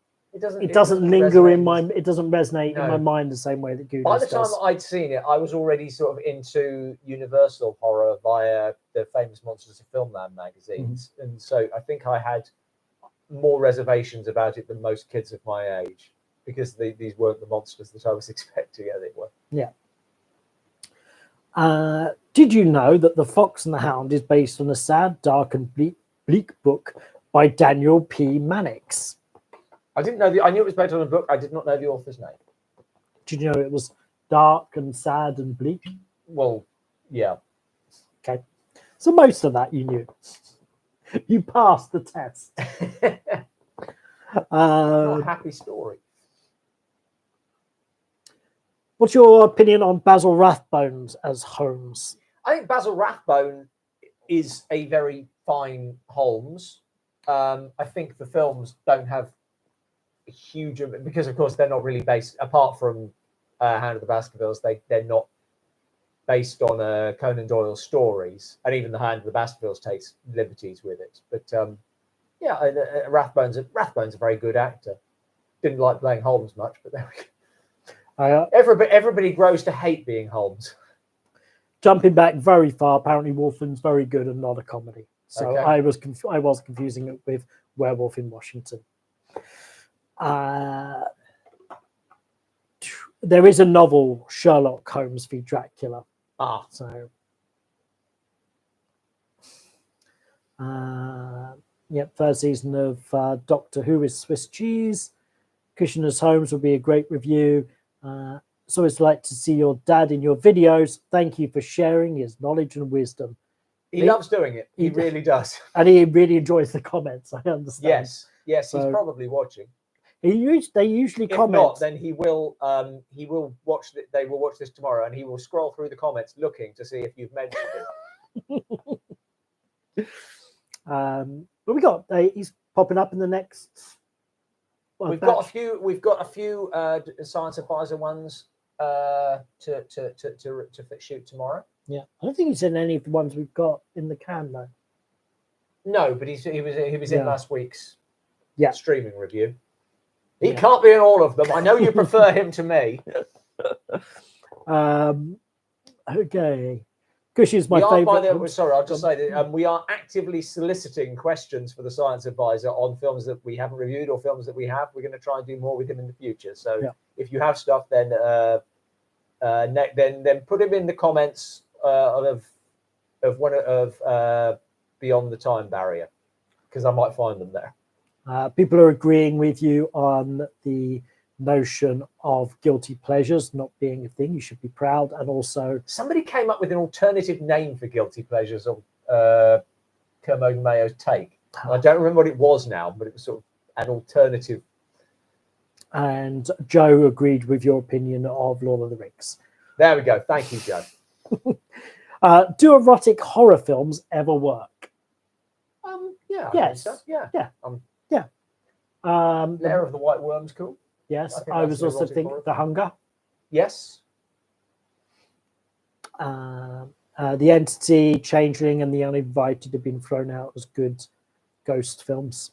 linger in my... It doesn't resonate in my mind the same way that Goonies does. By the time I'd seen it, I was already sort of into Universal horror via the famous Monsters of Filmland magazines. Mm-hmm. And so I think I had more reservations about it than most kids of my age because these weren't the monsters that I was expecting, as it were. Yeah. Did you know that The Fox and the Hound is based on a sad, dark and bleak book by Daniel P. Mannix? I didn't know. I knew it was based on a book. I did not know the author's name. Did you know it was dark and sad and bleak? Well, yeah. Okay. So most of that you knew. You passed the test. Not a happy story. What's your opinion on Basil Rathbones as Holmes? I think Basil Rathbone is a very fine Holmes. I think the films don't have a huge, because of course they're not really based, apart from Hand of the Baskervilles, they're not based on Conan Doyle's stories, and even the Hand of the Baskervilles takes liberties with it. But yeah, Rathbone's a very good actor. Didn't like playing Holmes much, but there we go. Everybody grows to hate being Holmes. Jumping back very far, apparently Wolfman's very good and not a comedy. So okay. I was confusing it with Werewolf in Washington. There is a novel, Sherlock Holmes v. Dracula. So yep, first season of Doctor Who is Swiss cheese. Kushner's Holmes will be a great review. So it's like to see your dad in your videos. Thank you for sharing his knowledge and wisdom. He loves doing it. He really does. And he really enjoys the comments, I understand. Yes, so, he's probably watching. They usually comment. If not, then he will watch. They will watch this tomorrow, and he will scroll through the comments looking to see if you've mentioned it. But we got he's popping up in the next. We've got a few Science Advisor ones. shoot tomorrow. Yeah, I don't think he's in any of the ones we've got in the can though. No, but he was in last week's streaming review. He can't be in all of them. I know you prefer him to me. Okay. Cushy's my favourite. Sorry, I'll just say that we are actively soliciting questions for the Science Advisor on films that we haven't reviewed or films that we have. We're going to try and do more with him in the future. So if you have stuff, then put him in the comments of Beyond the Time Barrier, because I might find them there. People are agreeing with you on the notion of guilty pleasures not being a thing. You should be proud. And also, somebody came up with an alternative name for guilty pleasures on Kermode and Mayo's take. I don't remember what it was now, but it was sort of an alternative. And Joe agreed with your opinion of Lord of the Rings. There we go. Thank you, Joe. Do erotic horror films ever work? Yeah. Yes. So. Yeah. Lair of the White Worm's cool. Yes. I was also thinking The Hunger. Yes. The Entity, Changeling, and The Uninvited have been thrown out as good ghost films.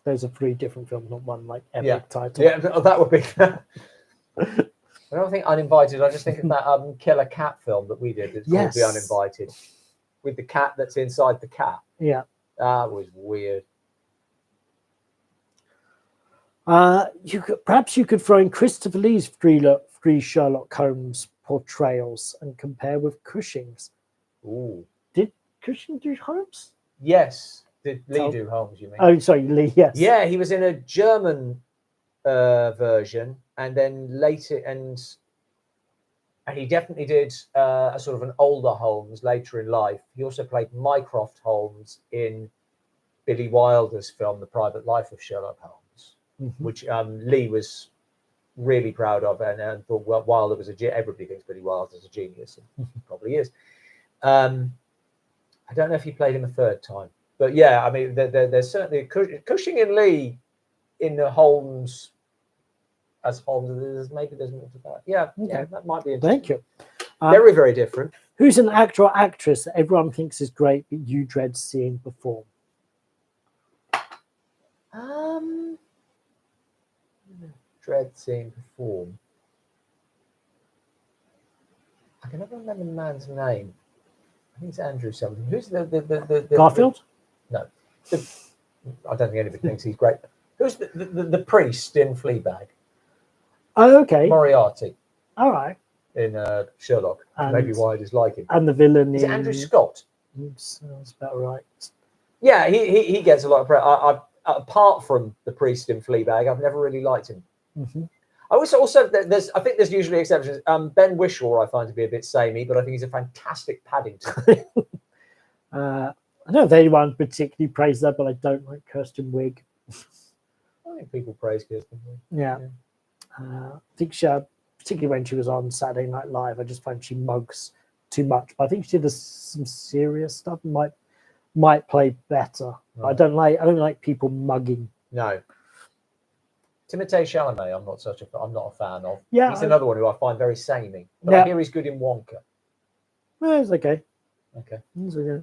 Those are 3 different films, not one like epic title. Yeah, that would be. I don't think Uninvited. I just think of that killer cat film that we did. It's called The Uninvited, with the cat that's inside the cat. Yeah, that was weird. Perhaps you could throw in Christopher Lee's 3 Sherlock Holmes portrayals and compare with Cushing's. Ooh, did Cushing do Holmes? Yes. Did Lee do Holmes? You mean? Oh, sorry, Lee. Yes. Yeah, he was in a German version, and then later, and he definitely did a sort of an older Holmes later in life. He also played Mycroft Holmes in Billy Wilder's film *The Private Life of Sherlock Holmes*, which Lee was really proud of, and thought Wilder was everybody thinks Billy Wilder's a genius, and he probably is. I don't know if he played him a 3rd time. But yeah, I mean, there's certainly Cushing and Lee in the Holmes as Holmes. Maybe there's more to that. Yeah, that might be interesting. Thank you. Very, very different. Who's an actor or actress that everyone thinks is great, but you dread seeing perform? Dread seeing perform. I can never remember the man's name. I think it's Andrew something. Who's the Garfield? No, I don't think anybody thinks he's great. Who's the priest in Fleabag? Oh, okay. Moriarty. All right. In Sherlock. Maybe why I dislike him. And the villain is Andrew Scott. Sounds about right. Yeah, he gets a lot of praise. Apart from the priest in Fleabag, I've never really liked him. I also I think there's usually exceptions. Ben Whishaw I find to be a bit samey, but I think he's a fantastic Paddington. I don't know if anyone particularly praised that, but I don't like Kirsten Wiig. I think people praise Kirsten Wiig. Yeah. I think she, particularly when she was on Saturday Night Live, I just find she mugs too much. But I think she did some serious stuff. Might play better. Right. I don't like people mugging. No. Timothée Chalamet, I'm not a fan of. Yeah, he's another one who I find very samey. But I hear he's good in Wonka. Well, it's okay. Okay. It's okay.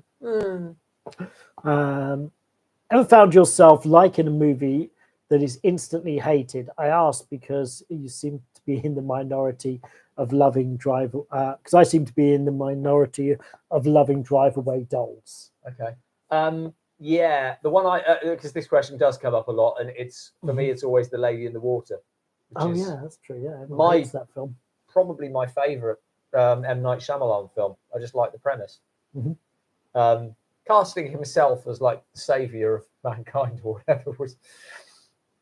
Ever found yourself liking a movie that is instantly hated? I ask because you seem to be in the minority of loving Drive. Because I seem to be in the minority of loving Drive Away Dolls. Okay. Yeah, the one because this question does come up a lot, and it's for me, it's always The Lady in the Water. Yeah, that's true. Yeah, everyone hates that film. Probably my favourite M. Night Shyamalan film. I just like the premise. Casting himself as like the saviour of mankind or whatever was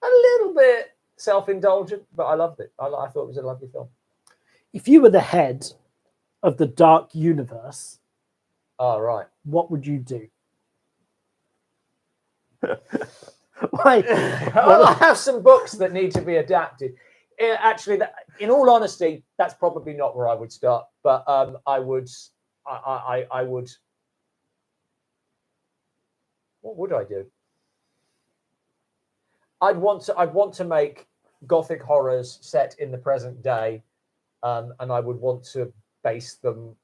a little bit self-indulgent, but I loved it. I thought it was a lovely film. If you were the head of the Dark Universe, right, what would you do? Why? Well, I have some books that need to be adapted. Actually, in all honesty, that's probably not where I would start. But I would. What would I do? I'd want to make Gothic horrors set in the present day, and I would want to base them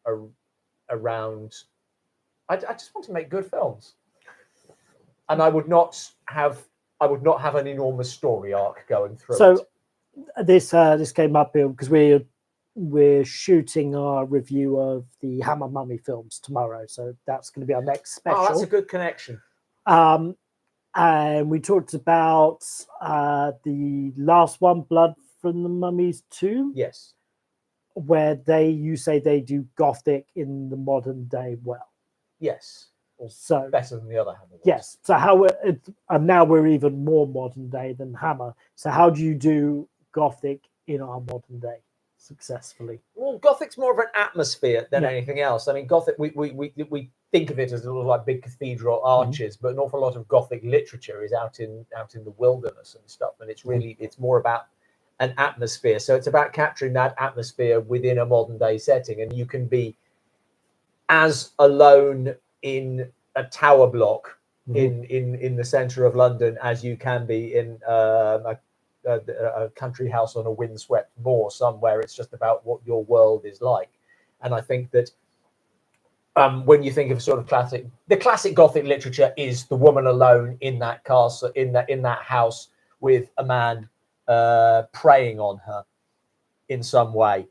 around. I just want to make good films, and I would not have an enormous story arc going through. So this came up because we're shooting our review of the Hammer Mummy films tomorrow, so that's going to be our next special. Oh, that's a good connection. And we talked about the last one, Blood from the Mummies 2. Yes. Where you say they do Gothic in the modern day well. Yes. So better than the other Hammer. Yes. So and now we're even more modern day than Hammer. So how do you do Gothic in our modern day successfully? Well, Gothic's more of an atmosphere than anything else. I mean, Gothic, we think of it as little like big cathedral arches, but an awful lot of Gothic literature is out in the wilderness and stuff, and it's more about an atmosphere. So it's about capturing that atmosphere within a modern day setting, and you can be as alone in a tower block in the center of London as you can be in a country house on a windswept moor somewhere. It's just about what your world is like. And I think that when you think of sort of the classic Gothic literature is the woman alone in that castle, in that house with a man preying on her in some way.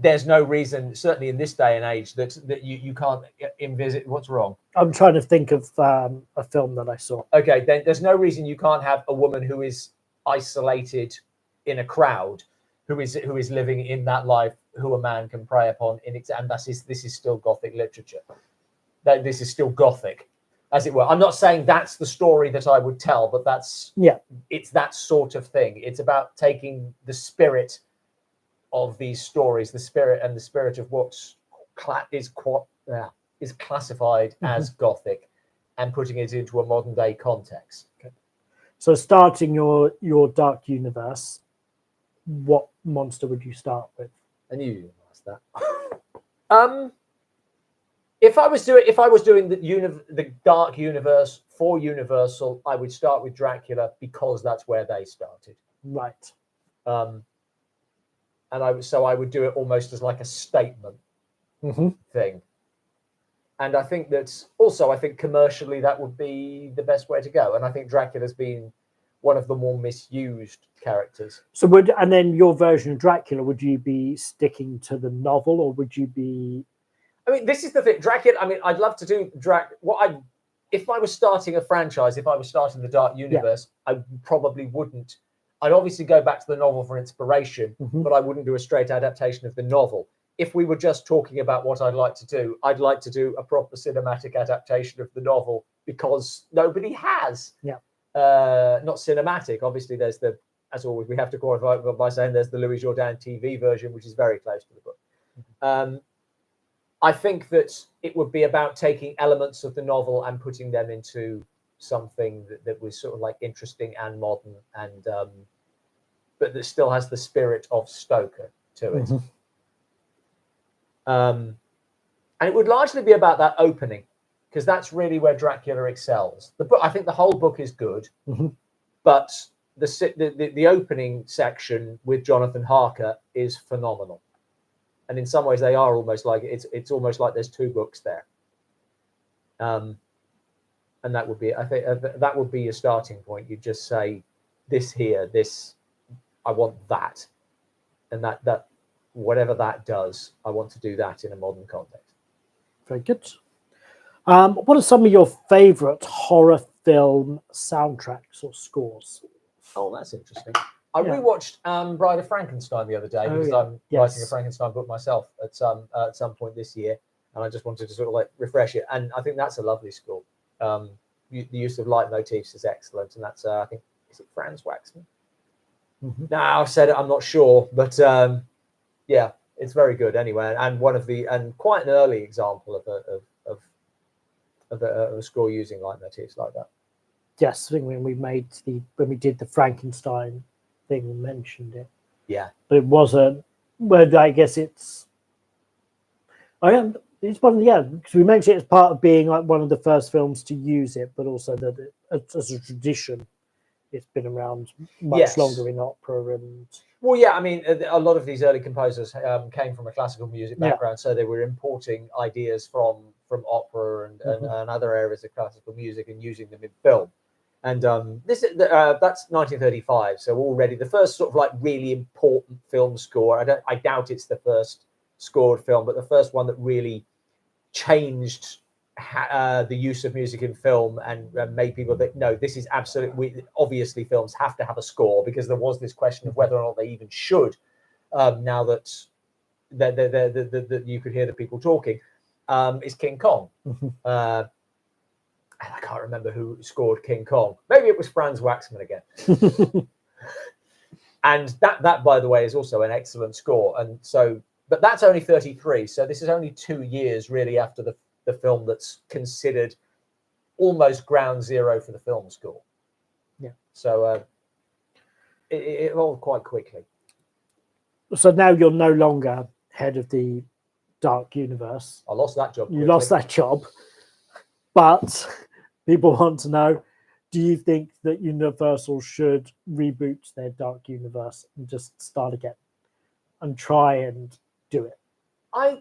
There's no reason, certainly in this day and age, that you can't envisage. What's wrong? I'm trying to think of a film that I saw. Okay, then there's no reason you can't have a woman who is isolated in a crowd, who is living in that life, who a man can prey upon. And this is still Gothic literature. This is still Gothic, as it were. I'm not saying that's the story that I would tell, but it's that sort of thing. It's about taking the spirit of these stories, the spirit of what is classified as Gothic, and putting it into a modern day context. Okay. So starting your dark universe, what monster would you start with? I knew you asked that. If I was doing the dark universe for Universal, I would start with Dracula because that's where they started. Right. And I would do it almost as like a statement thing. And I think commercially that would be the best way to go. And I think Dracula's been one of the more misused characters. So and then your version of Dracula, would you be sticking to the novel, or would you be? I mean, this is the thing. Dracula. I mean, I'd love to do if I was starting a franchise, if I was starting the Dark Universe, I probably wouldn't. I'd obviously go back to the novel for inspiration, but I wouldn't do a straight adaptation of the novel. If we were just talking about what I'd like to do, I'd like to do a proper cinematic adaptation of the novel because nobody has. Yeah. Not cinematic. Obviously, as always, we have to qualify by saying there's the Louis Jourdain TV version, which is very close to the book. I think that it would be about taking elements of the novel and putting them into something that was sort of like interesting and modern, and but that still has the spirit of Stoker to it. And it would largely be about that opening, because that's really where Dracula excels. The book, I think the whole book is good, but the opening section with Jonathan Harker is phenomenal. And in some ways they are almost like it's almost like there's two books there. And that would be, I think, that would be your starting point. You just say, this here, this, I want that, and that whatever that does, I want to do that in a modern context. Very good. What are some of your favourite horror film soundtracks or scores? Oh, that's interesting. I rewatched Bride of Frankenstein the other day because I'm writing a Frankenstein book myself at some point this year, and I just wanted to sort of like refresh it. And I think that's a lovely score. The use of leitmotifs is excellent, and that's I think, is it Franz Waxman? No, I've said it. I'm not sure, but yeah, it's very good anyway. And quite an early example of a score using leitmotifs like that. Yes, I think when we did the Frankenstein thing, we mentioned it. Yeah, but it wasn't. Well, I guess it's. It's one, because we mentioned it as part of being like one of the first films to use it, but also that as a tradition, it's been around much Yes. longer in opera and. Well, yeah, I mean, a lot of these early composers came from a classical music Yeah. background, so they were importing ideas from opera and other areas of classical music and using them in film. And this is that's 1935, so already the first sort of like really important film score. I doubt it's the first scored film, but the first one that really changed the use of music in film and made people think, no, this is absolutely, obviously films have to have a score, because there was this question of whether or not they even should, now that you could hear the people talking, is King Kong. And I can't remember who scored King Kong. Maybe it was Franz Waxman again. And that, by the way, is also an excellent score. And so, but that's only 33. So this is only 2 years really after the film that's considered almost ground zero for the film score. Yeah. So it evolved quite quickly. So now you're no longer head of the Dark Universe. I lost that job. You lost that job. But people want to know, do you think that Universal should reboot their Dark Universe and just start again and try and do it? I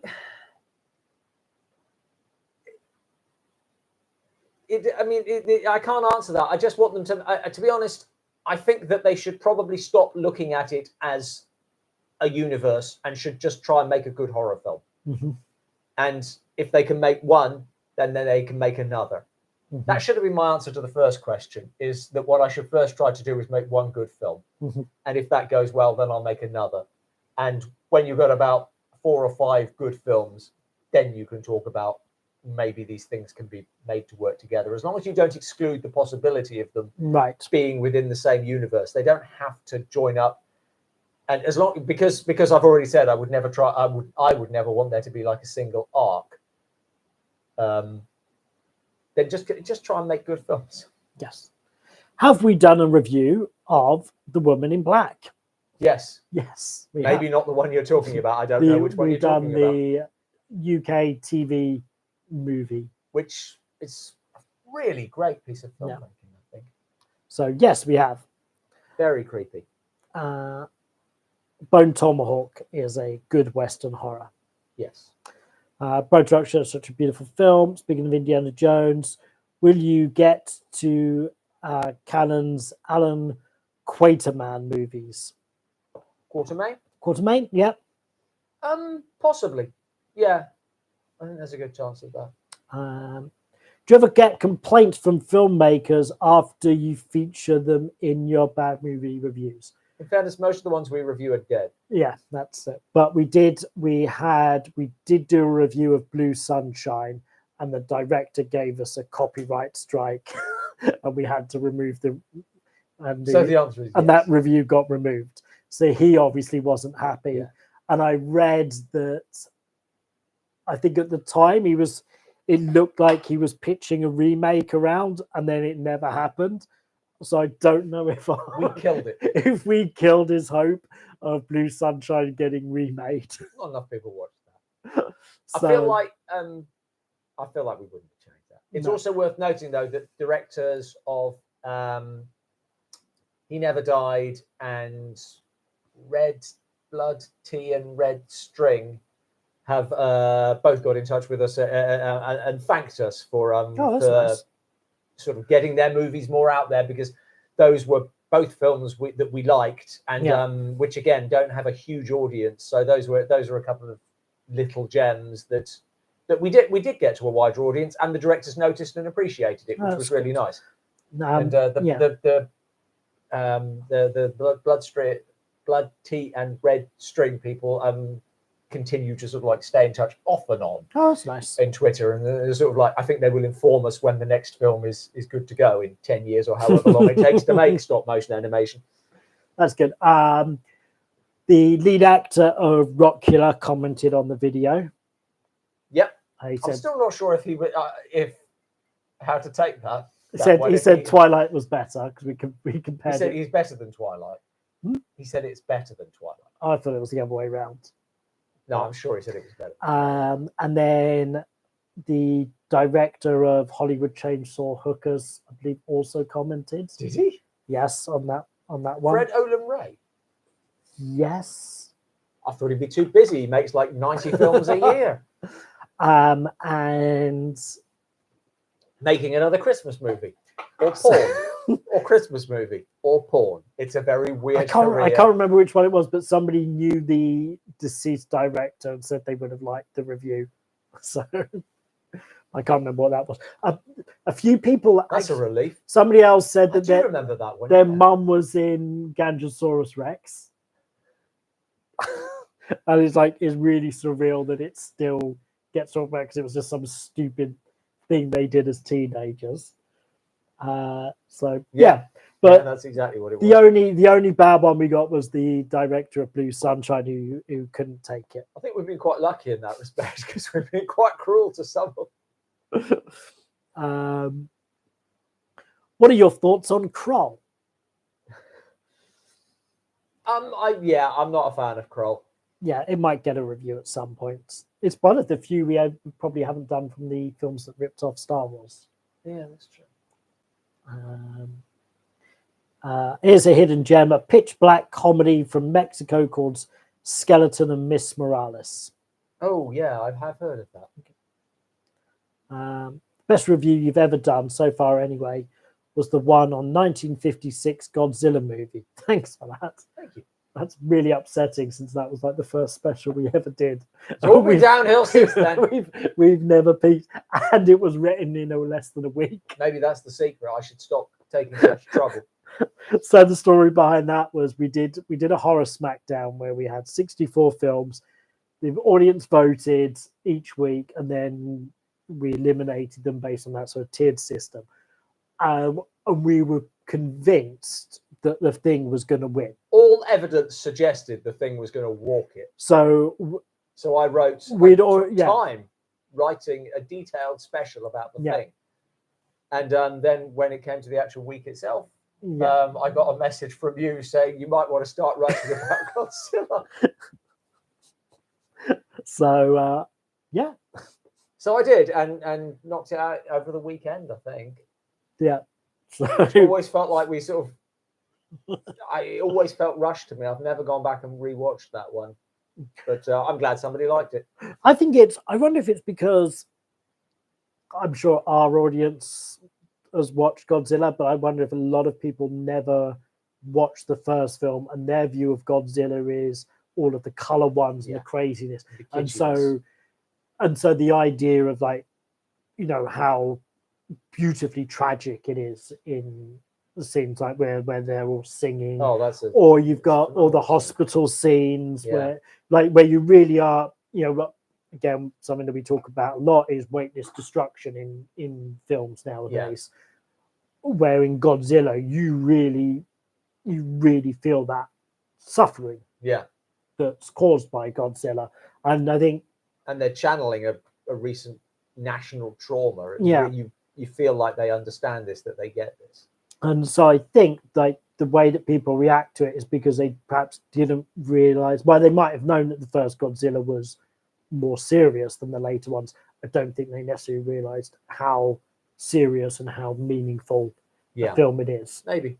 can't answer that. I just want them to be honest, I think that they should probably stop looking at it as a universe and should just try and make a good horror film. Mm-hmm. And if they can make one, then they can make another. Mm-hmm. That should have been my answer to the first question, is that what I should first try to do is make one good film. Mm-hmm. And if that goes well, then I'll make another. And when you've got about 4 or 5 good films, then you can talk about maybe these things can be made to work together, as long as you don't exclude the possibility of them being within the same universe. They don't have to join up, and as long because I've already said I would never try. I would never want there to be like a single arc. Then just try and make good films. Yes. Have we done a review of The Woman in Black? Yes. Yes. Maybe not the one you're talking about. I don't know which one you're talking about. We've done the UK TV movie, which is a really great piece of filmmaking, I think. So yes, we have. Very creepy. Bone Tomahawk is a good Western horror. Yes. Bone Structure is such a beautiful film. Speaking of Indiana Jones, will you get to Cannon's Alan Quatermain movies? Quatermain, yeah. Possibly, yeah. I think there's a good chance of that. Do you ever get complaints from filmmakers after you feature them in your bad movie reviews? In fairness, most of the ones we review are dead. Yeah, that's it. But we did do a review of Blue Sunshine, and the director gave us a copyright strike, and we had to remove the. So the answer is yes. And that review got removed. So he obviously wasn't happy. Yeah. And I read that. I think at the time it looked like he was pitching a remake around, and then it never happened. So I don't know if we killed it. If we killed his hope of Blue Sunshine getting remade. Not enough people watched that. I feel like we wouldn't change that. It's also worth noting though that directors of He Never Died and Red Blood Tea and Red String have both got in touch with us and thanked us for nice. Sort of getting their movies more out there, because those were both films that we liked, and which again don't have a huge audience. So those were a couple of little gems that we did get to a wider audience, and the directors noticed and appreciated it, which was really nice. And the blood tea and red string people continue to sort of like stay in touch off and on. Oh, that's nice. In Twitter, and they're sort of like, I think they will inform us when the next film is good to go in 10 years or however long it takes to make stop motion animation. That's good. The lead actor of Rockula commented on the video. Yep. I'm still not sure if how to take that. He said Twilight was better, because we compared. He said he's better than Twilight. He said it's better than Twilight. I thought it was the other way around. No, I'm sure he said it was better. And then the director of Hollywood Chainsaw Hookers, I believe, also commented. Did he? Yes, on that one. Fred Olen Ray. Yes. I thought he'd be too busy. He makes like 90 films a year. And Making another Christmas movie, or porn, or Christmas movie, or porn. It's a very weird career. I can't remember which one it was, but somebody knew the deceased director and said they would have liked the review. So I can't remember what that was. A few people. That's a relief. Somebody else said I that do remember that one. Their mum was in Gangosaurus Rex. And it's like, it's really surreal that it still gets talked about because it was just some stupid thing they did as teenagers. So yeah, but that's exactly what it was. The only bad one we got was the director of Blue Sunshine who couldn't take it. I think we've been quite lucky in that respect because we've been quite cruel to some of them. What are your thoughts on Kroll? I'm not a fan of Kroll. Yeah, it might get a review at some point. It's one of the few we probably haven't done from the films that ripped off Star Wars. Yeah, that's true. Here's a hidden gem, a pitch black comedy from Mexico called Skeleton and Miss Morales. Oh, yeah, I have heard of that. Best review you've ever done so far, anyway, was the one on 1956 Godzilla movie. Thanks for that. Thank you. That's really upsetting since that was like the first special we ever did. It's all been downhill since then. We've never peaked, and it was written in no less than a week. Maybe that's the secret. I should stop taking such trouble. So the story behind that was we did a horror smackdown where we had 64 films. The audience voted each week, and then we eliminated them based on that sort of tiered system. And we were convinced that the Thing was going to win. All evidence suggested the Thing was going to walk it. So I wrote time writing a detailed special about the Thing. And then when it came to the actual week itself, I got a message from you saying you might want to start writing about Godzilla. So So I did, and knocked it out over the weekend, I think. Yeah. So it always felt like we sort of. It always felt rushed to me. I've never gone back and rewatched that one, but I'm glad somebody liked it. I wonder if it's because I'm sure our audience has watched Godzilla, but I wonder if a lot of people never watched the first film and their view of Godzilla is all of the color ones and the craziness, and so the idea of like, how beautifully tragic it is in the scenes like where they're all singing. Or you've got all the hospital scenes where you really are, again, something that we talk about a lot is weightless destruction in films nowadays. Where in Godzilla you really feel that suffering that's caused by Godzilla. And I think they're channeling a recent national trauma. You feel like they understand this, that they get this. And so I think like the way that people react to it is because they perhaps didn't realize, well, they might have known that the first Godzilla was more serious than the later ones. I don't think they necessarily realized how serious and how meaningful a film it is. Maybe.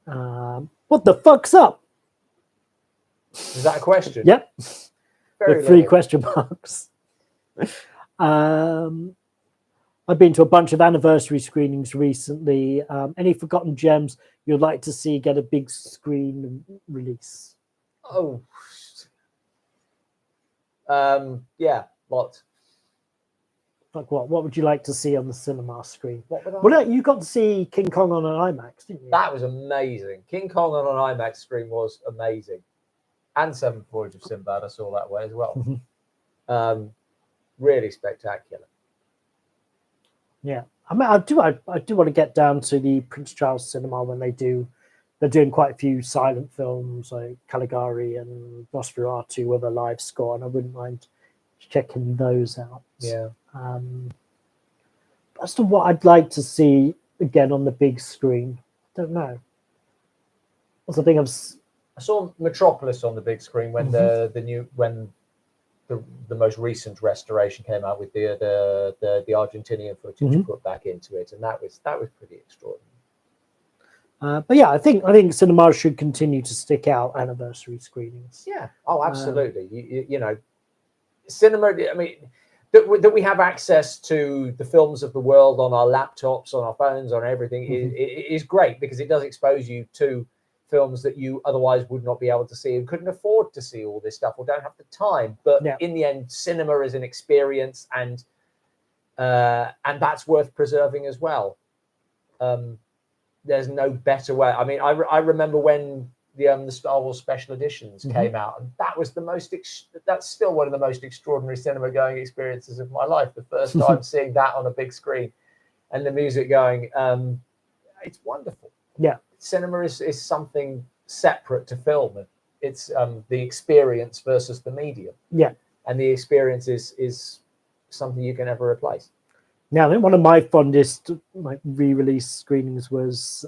What the fuck's up? Is that a question? Yep. Very 3 question marks. I've been to a bunch of anniversary screenings recently. Any forgotten gems you'd like to see get a big screen release? Oh, what? Like what? What would you like to see on the cinema screen? Well, you got to see King Kong on an IMAX, didn't you? That was amazing. King Kong on an IMAX screen was amazing, and Seventh Voyage of Sinbad. I saw that way as well. Really spectacular. Yeah, I mean, I do want to get down to the Prince Charles Cinema when they're doing quite a few silent films like Caligari and Nosferatu with a live score, and I wouldn't mind checking those out. Yeah. As to what I'd like to see again on the big screen, I don't know. What's the thing I saw Metropolis on the big screen when the most recent restoration came out with the Argentinian footage put back into it, and that was pretty extraordinary. But yeah, I think cinemas should continue to stick out anniversary screenings. Yeah. Oh, absolutely. You know, cinema. I mean, that we have access to the films of the world on our laptops, on our phones, on everything is great, because it does expose you to films that you otherwise would not be able to see and couldn't afford to see all this stuff or don't have the time. But in the end, cinema is an experience, and that's worth preserving as well. There's no better way. I mean, I remember when the Star Wars special editions came out, and that was that's still one of the most extraordinary cinema going experiences of my life. The first time seeing that on a big screen and the music going, it's wonderful. Yeah, cinema is something separate to film. It's the experience versus the medium. Yeah, and the experience is something you can never replace. Now, I think one of my fondest re-release screenings was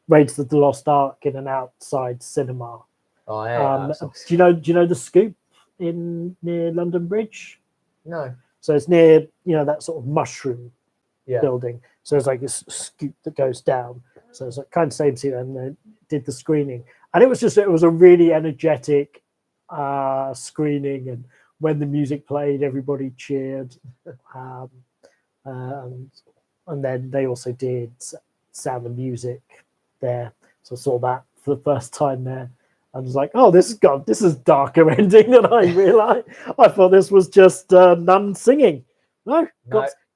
Raiders of the Lost Ark in an outside cinema. Oh, yeah. Do you know the Scoop near London Bridge? No. So it's near that sort of mushroom Yeah. building. So it's like this scoop that goes down. So it's like kind of same scene, and they did the screening, and it was a really energetic screening, and when the music played, everybody cheered, and then they also did Sound of Music there. So I saw that for the first time there. I was like, oh, this is darker ending than I realized. I thought this was just nuns singing. No,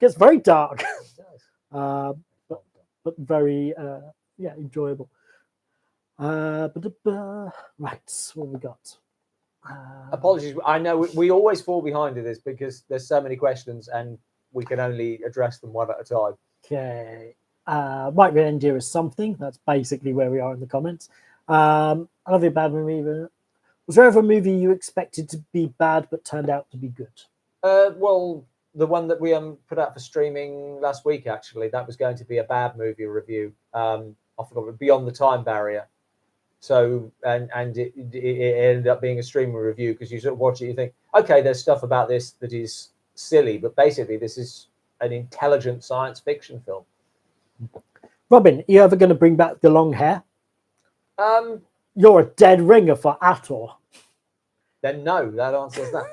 gets very dark. But very enjoyable. Right, what have we got? Apologies, I know we always fall behind with this because there's so many questions and we can only address them one at a time. Okay. Might Reindeer is something. That's basically where we are in the comments. Another bad movie. Was there ever a movie you expected to be bad but turned out to be good? Well, the one that we put out for streaming last week, actually, that was going to be a bad movie review. I forgot, Beyond the Time Barrier. So, and it ended up being a streaming review, because you sort of watch it, you think, okay, there's stuff about this that is silly, but basically this is an intelligent science fiction film. Robin, are you ever going to bring back the long hair? You're a dead ringer for Ator. Then no, that answers that.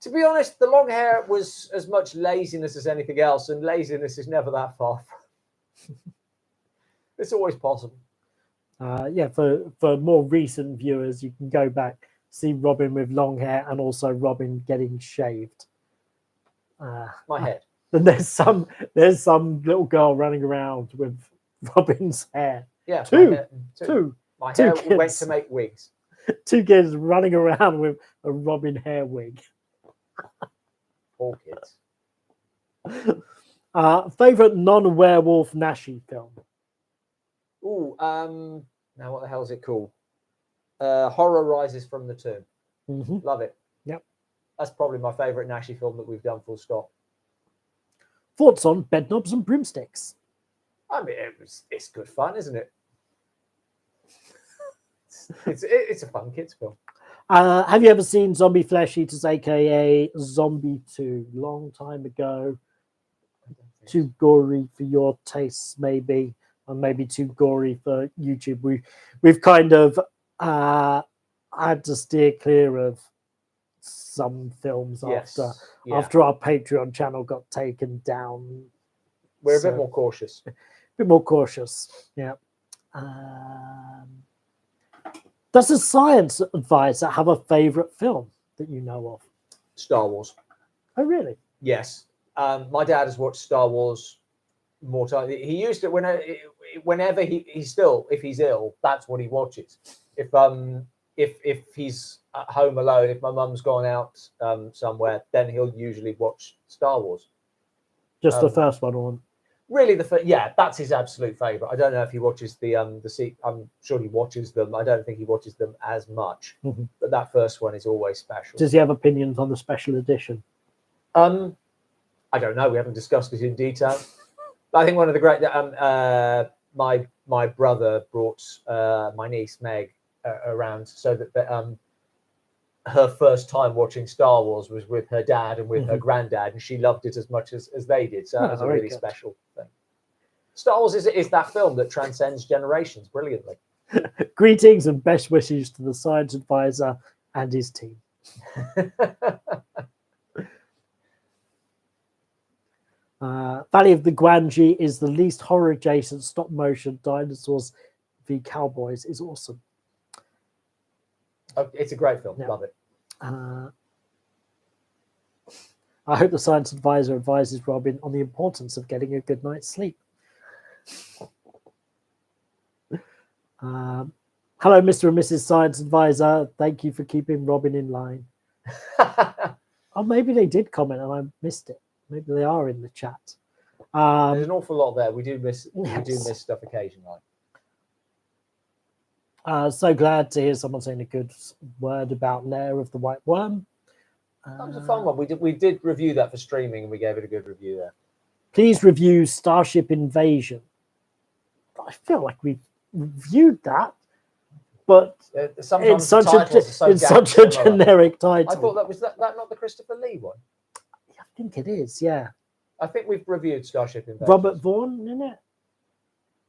To be honest, the long hair was as much laziness as anything else, and laziness is never that far. It's always possible. For more recent viewers, you can go back, see Robin with long hair, and also Robin getting shaved. My head. And there's some little girl running around with Robin's hair. Yeah, two. My hair went to make wigs. 2 kids running around with a Robin hair wig. All kids. Favorite non-werewolf Nashi film? Ooh, now what the hell is it called? Horror Rises from the Tomb. Love it. Yep. That's probably my favorite Nashi film that we've done, full stop. Thoughts on Bedknobs and Broomsticks? I mean, it's good fun, isn't it? It's a fun kids film. Have you ever seen Zombie Flesh Eaters, aka Zombie 2? Long time ago. Too gory for your tastes, maybe, or maybe too gory for YouTube. We've kind of had to steer clear of some films after our Patreon channel got taken down. We're a bit more cautious. Yeah. Does a science advisor have a favorite film that you know of? Star Wars. Oh, really? Yes. My dad has watched Star Wars more times. He used it whenever he's still, if he's ill, that's what he watches. If he's at home alone, if my mum's gone out somewhere, then he'll usually watch Star Wars. Just the first one, or really that's his absolute favorite. I don't know if he watches the seat. I'm sure he watches them. I don't think he watches them as much, but that first one is always special. Does he have opinions on the special edition? I don't know. We haven't discussed it in detail. But I think one of the great my brother brought my niece Meg around, so that her first time watching Star Wars was with her dad and with her granddad, and she loved it as much as they did. So that was a really special thing. Star Wars is that film that transcends generations brilliantly. Greetings and best wishes to the science advisor and his team. Valley of the Guanji is the least horror adjacent stop motion dinosaurs v cowboys is awesome. Oh, it's a great film. Yeah. Love it. I hope the science advisor advises Robin on the importance of getting a good night's sleep. Hello, Mr. and Mrs. Science Advisor. Thank you for keeping Robin in line. Oh, maybe they did comment and I missed it. Maybe they are in the chat. There's an awful lot there. We do miss stuff occasionally. So glad to hear someone saying a good word about Lair of the White Worm. That was a fun one. We did review that for streaming and we gave it a good review there. Please review Starship Invasion. I feel like we reviewed that, but sometimes it's such a generic title. I thought that was that not the Christopher Lee one. I think it is, yeah. I think we've reviewed Starship Invasion. Robert Vaughn, isn't it?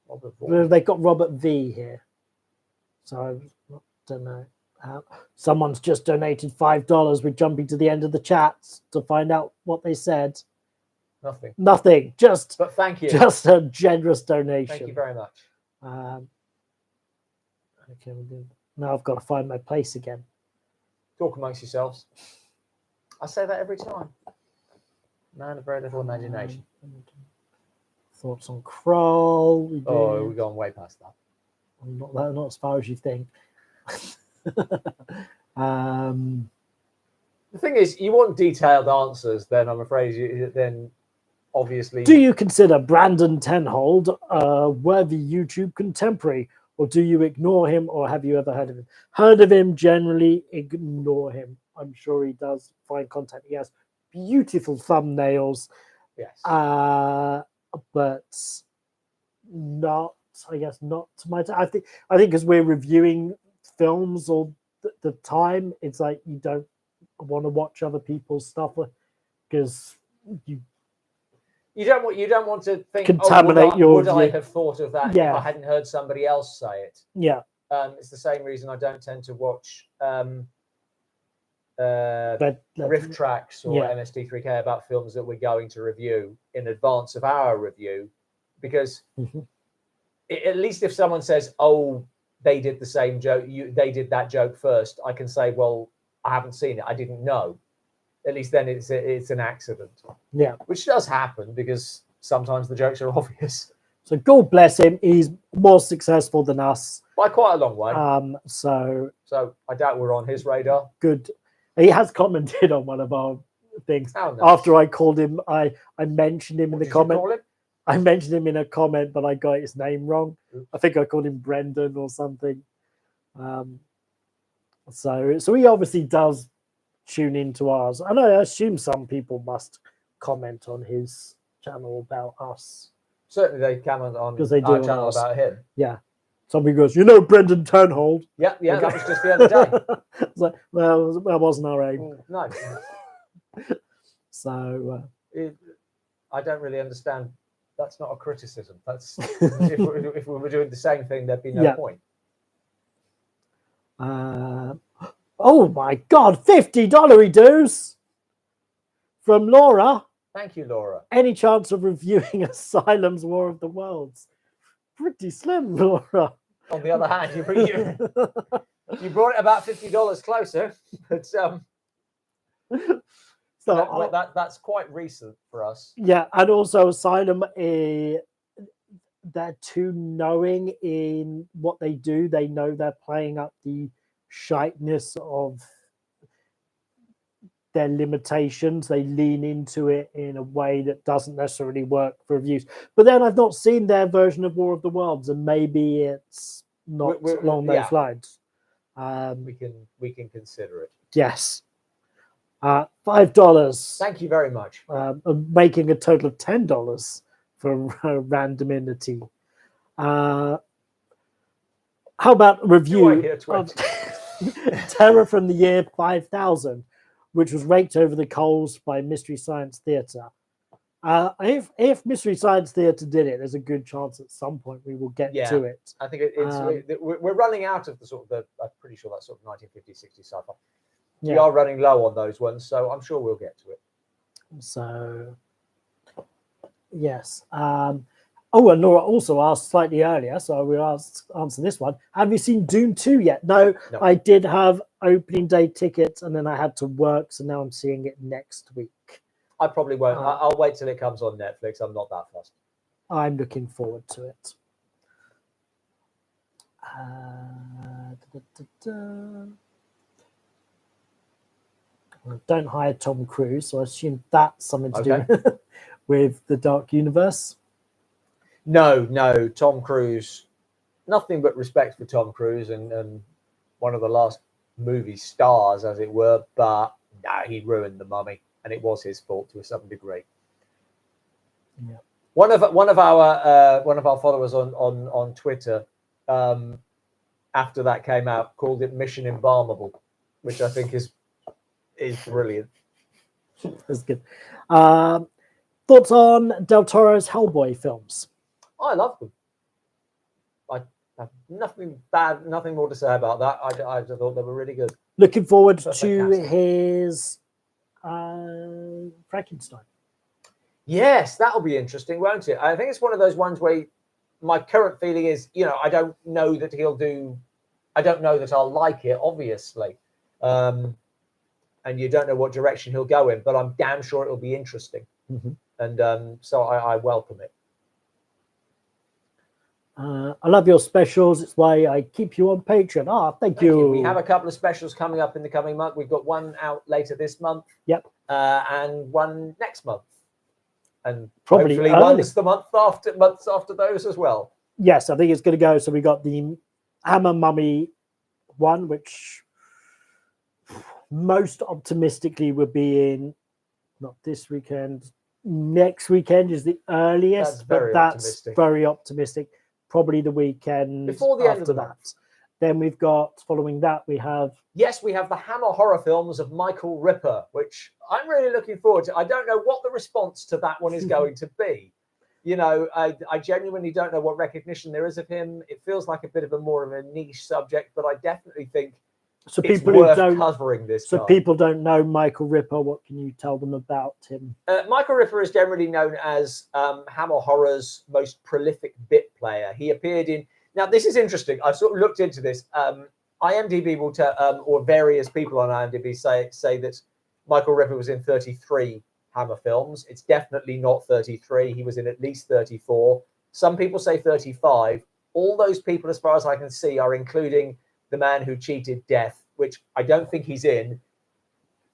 Robert Vaughn. They got Robert V here, so I don't know. Someone's just donated $5. We're jumping to the end of the chat to find out what they said. Nothing. Just. But thank you. Just a generous donation. Thank you very much. Okay, now I've got to find my place again. Talk amongst yourselves. I say that every time. Man of very little imagination. Thoughts on Kroll. We've gone way past that. Not as far as you think. The thing is, you want detailed answers, then I'm afraid obviously. Do you consider Brandon Tenhold a worthy YouTube contemporary, or do you ignore him, or have you ever heard of him? Heard of him, generally ignore him. I'm sure he does fine content. He has beautiful thumbnails. Yes. But not, I guess, not to my time. I think as we're reviewing films or the time, it's like you don't want to watch other people's stuff because you don't want to think contaminate would I have thought of that if I hadn't heard somebody else say it. Yeah. It's the same reason I don't tend to watch riff tracks or MST3K about films that we're going to review in advance of our review, because at least if someone says, "Oh, they did the same joke, they did that joke first," I can say, "Well, I haven't seen it. I didn't know." At least then it's an accident. Yeah, which does happen because sometimes the jokes are obvious. So God bless him. He's more successful than us by quite a long way. So I doubt we're on his radar. Good. He has commented on one of our things. Oh, nice. After I called him, I mentioned him in the comment. I mentioned him in a comment, but I got his name wrong. Oops. I think I called him Brendan or something. So he obviously does tune into ours, and I assume some people must comment on his channel about us. Certainly, they comment on because they do our channel about him. Yeah, somebody goes, Brendan Turnhold. Yeah, okay. That was just the other day. It's like, well, that wasn't our aim. No. So I don't really understand. That's not a criticism. That's if we were doing the same thing, there'd be no point. Oh my God, $50 dues from Laura. Thank you, Laura. Any chance of reviewing Asylum's War of the Worlds? Pretty slim, Laura. On the other hand, you brought it about $50 closer, but that's quite recent for us. Yeah, and also Asylum, they're too knowing in what they do. They know they're playing up the shiteness of their limitations. They lean into it in a way that doesn't necessarily work for reviews. But then I've not seen their version of War of the Worlds, and maybe it's not along those lines. We can consider it. Yes. $5. Thank you very much. Making a total of $10 for randomity. How about review of Terror from the Year 5000, which was raked over the coals by Mystery Science Theatre? If Mystery Science Theatre did it, there's a good chance at some point we will get Yeah. to it. I think we're running out of the sort of I'm pretty sure that's sort of 1950s, 60s sci-fi. Yeah. We are running low on those ones, so I'm sure we'll get to it. So, yes. Oh, and Laura also asked slightly earlier, so we'll answer this one. Have you seen Dune 2 yet? No, I did have opening day tickets, and then I had to work, so now I'm seeing it next week. I probably won't. I'll wait till it comes on Netflix. I'm not that fussed. I'm looking forward to it. Don't hire Tom Cruise, so I assume that's something to do with the Dark Universe. No, Tom Cruise. Nothing but respect for Tom Cruise and one of the last movie stars, as it were. But no, he ruined The Mummy, and it was his fault to a certain degree. Yeah. One of our followers on Twitter, after that came out, called it Mission Embalmable, which I think is brilliant. That's good. Thoughts on Del Toro's Hellboy films? I love them. I have nothing more to say about that. I thought they were really good. Looking forward to his Frankenstein. Yes, that'll be interesting, won't it? I think it's one of those ones where my current feeling is, I don't know that I don't know that I'll like it, obviously. And you don't know what direction he'll go in, but I'm damn sure it'll be interesting. Mm-hmm. And so I welcome it. I love your specials. It's why I keep you on Patreon. Thank you. We have a couple of specials coming up in the coming month. We've got one out later this month. Yep. And one next month. And probably hopefully one's the months after those as well. Yes, I think it's going to go. So we got the Hammer Mummy one, which most optimistically would be in not this weekend. Next weekend is the earliest, that's very optimistic. Probably the weekend before the end of the that. month. Then we've got, following that, we have the Hammer horror films of Michael Ripper, which I'm really looking forward to. I don't know what the response to that one is going to be. I genuinely don't know what recognition there is of him. It feels like a bit of more of a niche subject, but I definitely think so it's people worth who don't covering this. So people don't know Michael Ripper. What can you tell them about him? Michael Ripper is generally known as Hammer Horror's most prolific bit player. He appeared in. Now this is interesting. I've sort of looked into this. IMDb will tell, or various people on IMDb say that Michael Ripper was in 33 Hammer films. It's definitely not 33. He was in at least 34. Some people say 35. All those people, as far as I can see, are including The Man Who Cheated Death, which I don't think he's in,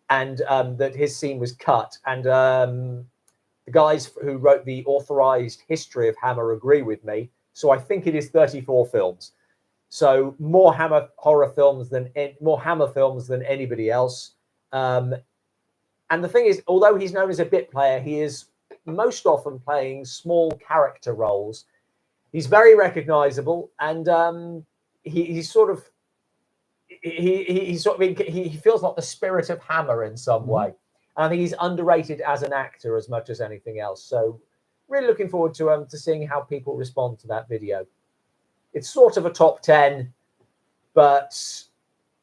and that his scene was cut. And the guys who wrote the authorized history of Hammer agree with me. So I think it is 34 films. So more Hammer films than anybody else. And the thing is, although he's known as a bit player, he is most often playing small character roles. He's very recognizable, and he feels like the spirit of Hammer in some way. And I think he's underrated as an actor as much as anything else. So really looking forward to seeing how people respond to that video. It's sort of a top 10, but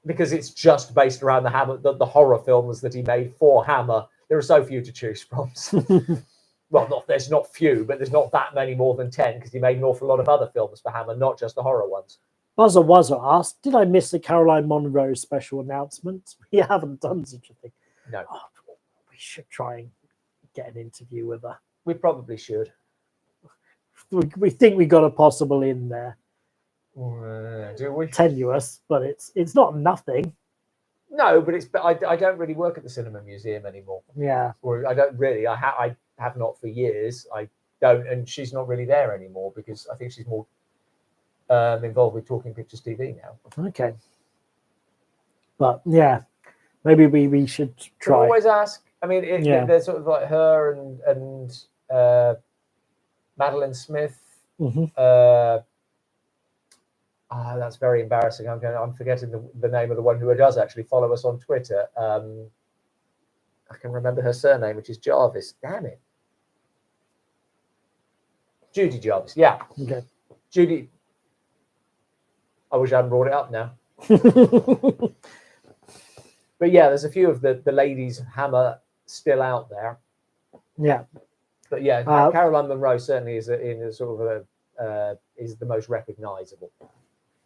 because it's just based around the Hammer, the horror films that he made for Hammer, there are so few to choose from. Well, there's not few, but there's not that many more than 10 because he made an awful lot of other films for Hammer, not just the horror ones. Buzzer Wuzzer asked, did I miss the Caroline Monroe special announcement? We haven't done such a thing. No. We should try and get an interview with her. We probably should. We think we got a possible in there. Do we? Tenuous, but it's not nothing. No, but I don't really work at the Cinema Museum anymore. Yeah. Or I don't really. I have not for years. I don't, and she's not really there anymore because I think she's more involved with Talking Pictures TV now. Okay. But yeah, maybe we should try. Can always ask. I mean, there's sort of like her and Madeline Smith. Mm-hmm. That's very embarrassing. I'm forgetting the name of the one who does actually follow us on Twitter. I can remember her surname, which is Jarvis. Damn it. Judy Jarvis. Yeah, Okay. Judy. I wish I hadn't brought it up now. But yeah, there's a few of the ladies Hammer still out there. Yeah. But yeah, Caroline Munro certainly is in a sort of is the most recognisable.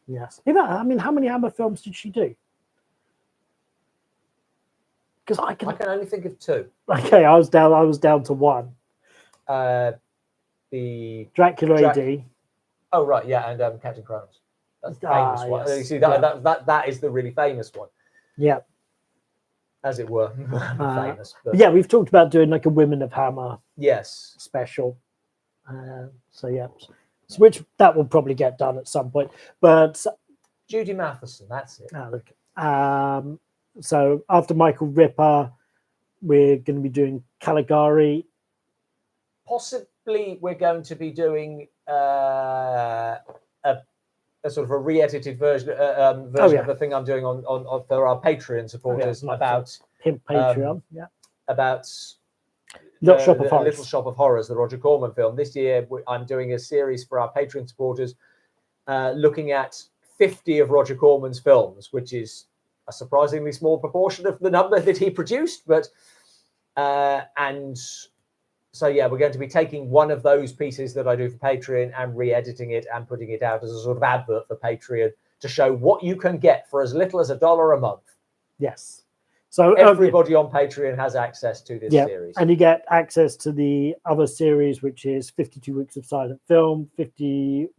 Yes. I mean, how many Hammer films did she do? Because I can only think of 2. Okay, I was down to 1. The Dracula AD. Oh right, yeah, and Captain Kronos. That's the famous one. Yes. You see that is the really famous one. Yeah. As it were, famous. But yeah, we've talked about doing like a Women of Hammer special. So yeah, which that will probably get done at some point. But Judy Matheson, that's it. So after Michael Ripper, we're going to be doing Caligari. Possibly, we're going to be doing a sort of a re-edited version of the thing I'm doing on for our Patreon supporters about Pimp Patreon, about Little Shop of Horrors, the Roger Corman film. This year, I'm doing a series for our Patreon supporters, looking at 50 of Roger Corman's films, which is a surprisingly small proportion of the number that he produced, but and. So yeah, we're going to be taking one of those pieces that I do for Patreon and re-editing it and putting it out as a sort of advert for Patreon to show what you can get for as little as $1 a month. Yes. So everybody on Patreon has access to this series. And you get access to the other series, which is 52 weeks of silent film, 52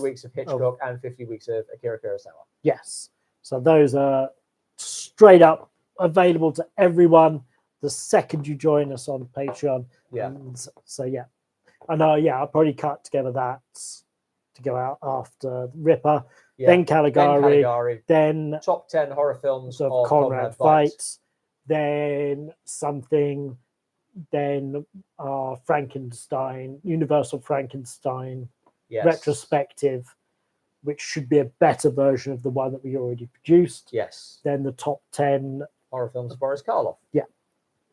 weeks of Hitchcock, and 50 weeks of Akira Kurosawa. Yes. So those are straight up available to everyone the second you join us on Patreon. Yeah. So yeah, and I'll probably cut together that to go out after Ripper, then Caligari, then top 10 horror films of Conrad Veidt, then something, then Frankenstein, Universal Frankenstein retrospective, which should be a better version of the one that we already produced. Yes. Then the top 10 horror films of Boris Karloff. Yeah.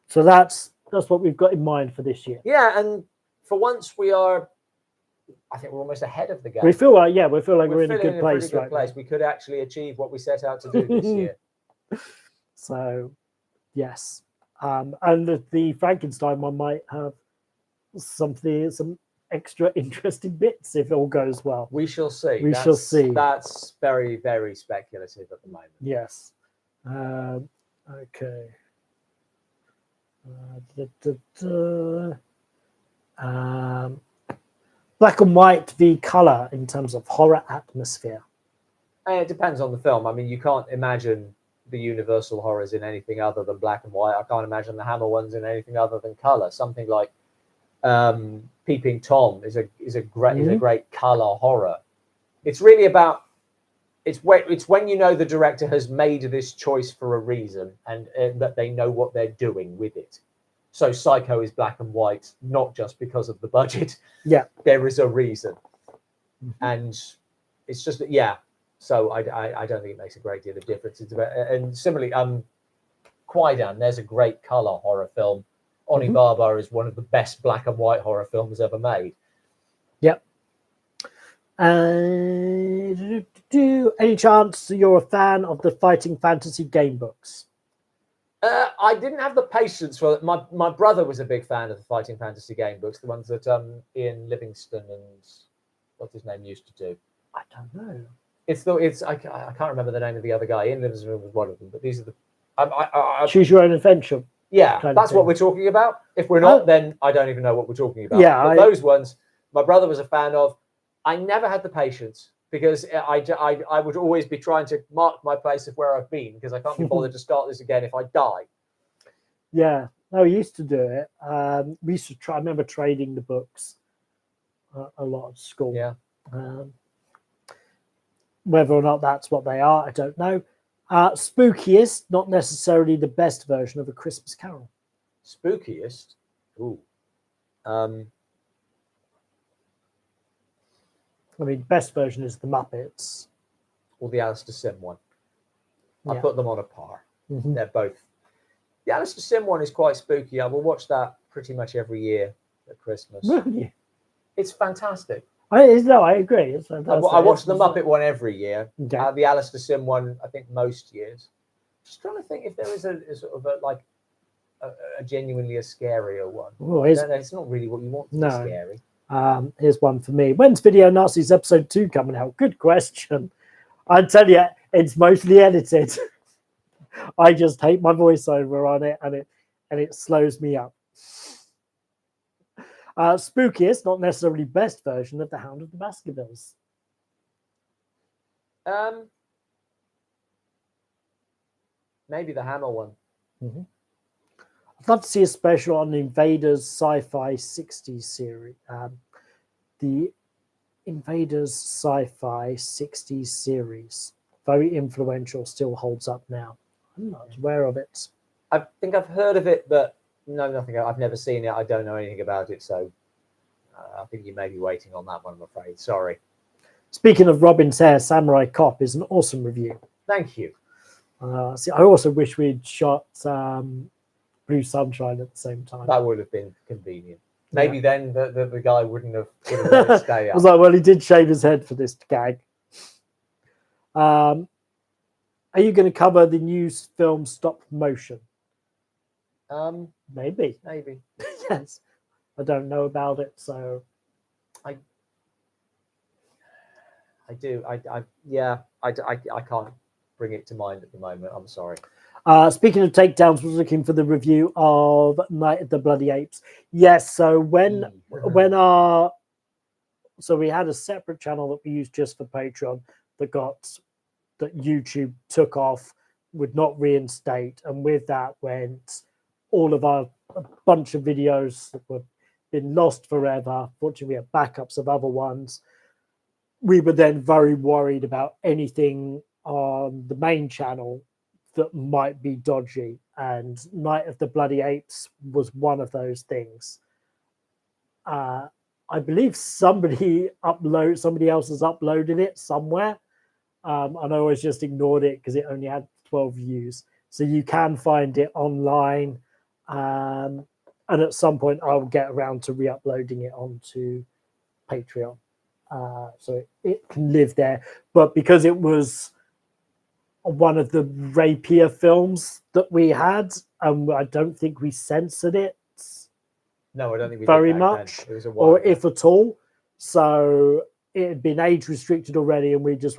So that's what we've got in mind for this year. Yeah, and for once I think we're almost ahead of the game. We feel like we're in a good place right now. We could actually achieve what we set out to do this year. So, yes. And the Frankenstein one might have some extra interesting bits if all goes well. We shall see. We shall see. That's very, very speculative at the moment. Yes. Okay. Black and white v color in terms of horror atmosphere. It depends on the film. I mean, you can't imagine the Universal horrors in anything other than black and white. I can't imagine the Hammer ones in anything other than color. Something like Peeping Tom is a great color horror. It's really about it's when you know the director has made this choice for a reason and that they know what they're doing with it. So Psycho is black and white, not just because of the budget. Yeah, there is a reason, and it's just So I don't think it makes a great deal of difference. It's about, and similarly, Kwaidan, there's a great color horror film. Onibaba is one of the best black and white horror films ever made. Yep. Any chance you're a fan of the fighting fantasy game books? I didn't have the patience for it. My brother was a big fan of the fighting fantasy game books, the ones that Ian Livingstone and what's his name used to do. I don't know. I can't remember the name of the other guy. Ian Livingstone was one of them, but these are the. Choose Your Own Adventure. Yeah, that's what we're talking about. If we're not, then I don't even know what we're talking about. Yeah, but those ones, my brother was a fan of. I never had the patience because I would always be trying to mark my place of where I've been because I can't be bothered to start this again if I die. Yeah, no, we used to do it. We used to try. I remember trading the books a lot at school. Yeah. Whether or not that's what they are, I don't know. Spookiest, not necessarily the best version of A Christmas Carol. Spookiest? Ooh. I mean, best version is The Muppets. Or the Alistair Sim one. I put them on a par. Mm-hmm. They're both. The Alistair Sim one is quite spooky. I will watch that pretty much every year at Christmas. Will you? It's fantastic. I agree. It's fantastic. I watch the Muppet one every year. Okay. The Alistair Sim one, I think most years. Just trying to think if there is a sort of a genuinely a scarier one. Oh, it's not really what you want to be No. scary. Here's one for me. When's Video Nazis episode 2 coming out? Good question. I tell you, it's mostly edited. I just hate my voiceover on it, and it slows me up. Spookiest, not necessarily best version of the Hound of the Baskervilles. Maybe the Hammer one. Mm-hmm. I'd love to see a special on the Invaders Sci-Fi 60s series. The Invaders Sci-Fi 60s series, very influential, still holds up now. I'm not aware of it. I think I've heard of it, but no, nothing. I've never seen it. I don't know anything about it, so I think you may be waiting on that one, I'm afraid. Sorry. Speaking of Robin's Hair, Samurai Cop is an awesome review. Thank you. See, I also wish we'd shot Blue Sunshine at the same time. That would have been convenient. Maybe then the guy wouldn't have let it stay up. I was like, well, he did shave his head for this gag. Are you going to cover the new film Stop Motion? Maybe. Yes. I don't know about it, so I do. I can't bring it to mind at the moment. I'm sorry. Speaking of takedowns, was looking for the review of Night of the Bloody Apes. Yes, so we had a separate channel that we used just for Patreon that YouTube took off, would not reinstate, and with that went all of a bunch of videos that were been lost forever. Fortunately, we have backups of other ones. We were then very worried about anything on the main channel that might be dodgy, and Night of the Bloody Apes was one of those things. I believe somebody else has uploaded it somewhere, and I always just ignored it because it only had 12 views. So you can find it online, and at some point I'll get around to re-uploading it onto Patreon, so it can live there. But because it was one of the rapier films that we had, I don't think we censored it. No, I don't think we very did much, it was a or while if at all. So it had been age restricted already, and we just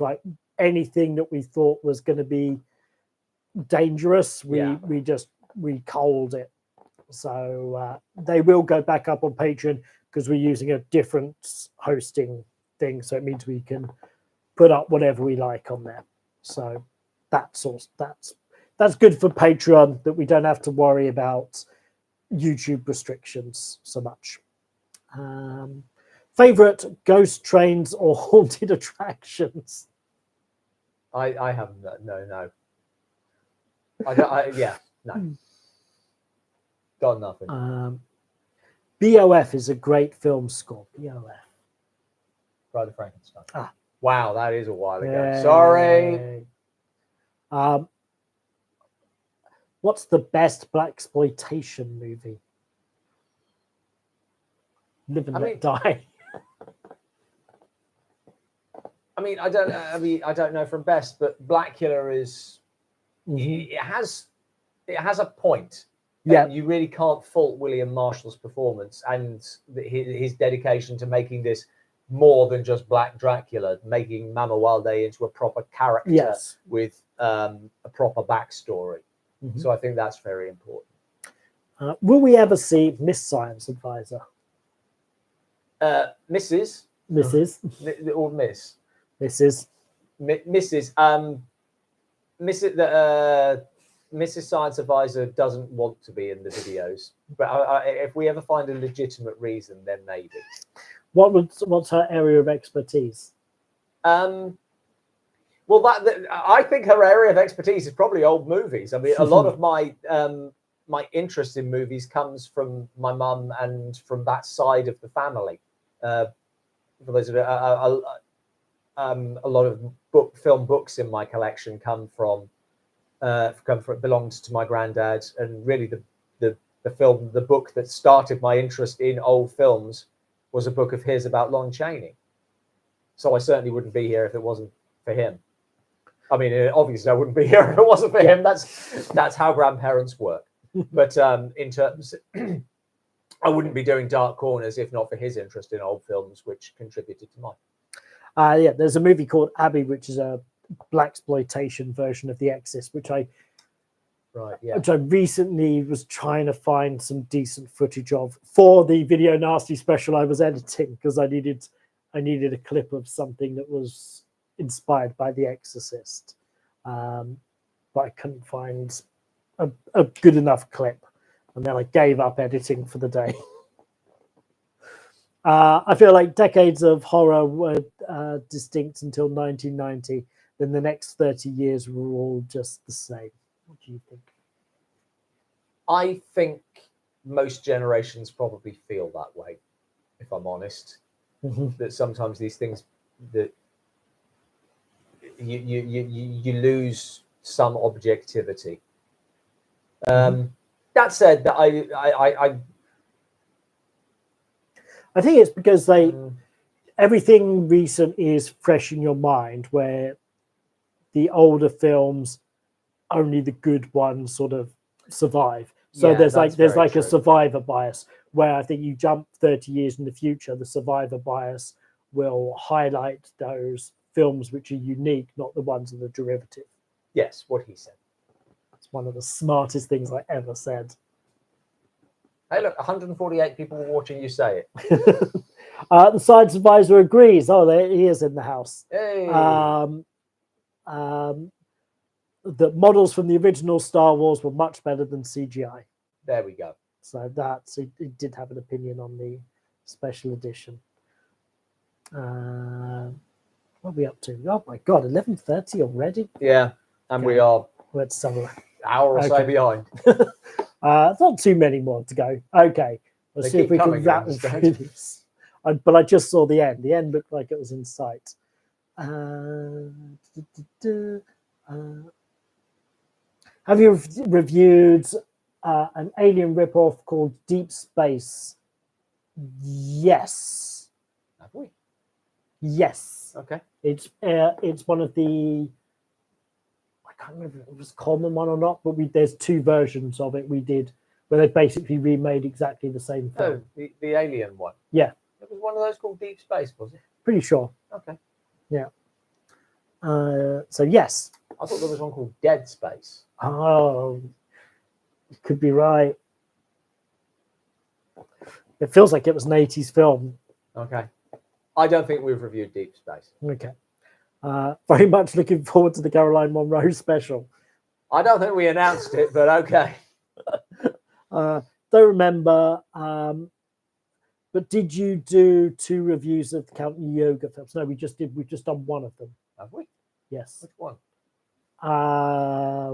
anything that we thought was going to be dangerous, we culled it. So they will go back up on Patreon because we're using a different hosting thing. So it means we can put up whatever we like on there. So that's good for Patreon, that we don't have to worry about YouTube restrictions so much. Favorite ghost trains or haunted attractions? I have no. No. Got nothing. BOF is a great film score. BOF. Bride of Frankenstein. Ah. Wow, that is a while ago. Sorry. What's the best blaxploitation movie? Live and Let Die. I don't know from best, but Blackula is. It has a point. Yeah, you really can't fault William Marshall's performance and his dedication to making this more than just Black Dracula, making Mama Wildé into a proper character with a proper backstory. So I think that's very important. Will we ever see Miss Science Advisor? Mrs. Or Miss? Mrs. Mrs. Science Advisor doesn't want to be in the videos, but if we ever find a legitimate reason, then maybe. What's her area of expertise? Well, I think her area of expertise is probably old movies. A lot of my my interest in movies comes from my mum and from that side of the family. There's a lot of film books in my collection belongs to my granddad, and really the book that started my interest in old films was a book of his about Lon Chaney. So I certainly wouldn't be here if it wasn't for him. I mean, obviously I wouldn't be here if it wasn't for him. That's how grandparents work. But in terms, I wouldn't be doing Dark Corners if not for his interest in old films, which contributed to mine. Yeah, there's a movie called Abby, which is a blaxploitation version of The Exorcist, which I recently was trying to find some decent footage of for the Video Nasty special I was editing, because I needed a clip of something that was inspired by The Exorcist, but I couldn't find a good enough clip, and then I gave up editing for the day. I feel like decades of horror were distinct until 1990. Then the next 30 years were all just the same. What do you think? I think most generations probably feel that way, if I'm honest. That sometimes these things that you lose some objectivity. That said, that I think it's because everything recent is fresh in your mind, where the older films, only the good ones sort of survive. So Yeah, there's that's like very a survivor bias, where I think you jump 30 years in the future, the survivor bias will highlight those films which are unique, not the ones that are derivative. Yes, what he said. It's one of the smartest things I ever said. Hey, look, 148 people were watching you say it. The science advisor agrees. Oh, there he is in the house. Hey. The models from the original Star Wars were much better than CGI. There we go. So he did have an opinion on the special edition. What are we up to? Oh my God, 11:30 already? Yeah, and Okay. we are Let's have an hour or so behind. It's not too many more to go. Okay, let's see if we can rattle through these. But I just saw the end. The end looked like it was in sight. Have you reviewed an alien ripoff called Deep Space? Yes. Have we? Yes. Okay. It's one of the, I can't remember if it was a common one or not, but there's two versions of it we did where they basically remade exactly the same film. Oh, the alien one. Yeah. It was one of those called Deep Space, was it? Pretty sure. Okay. Yeah. So yes. I thought there was one called Dead Space. Oh, you could be right. It feels like it was an 80s film. Okay. I don't think we've reviewed Deep Space. Okay. Very much looking forward to the Caroline Monroe special. I don't think we announced it, but okay. Don't remember. But did you do 2 reviews of the Count Yoga films? No, we just did. We've just done one of them. Have we? Yes. Which one? I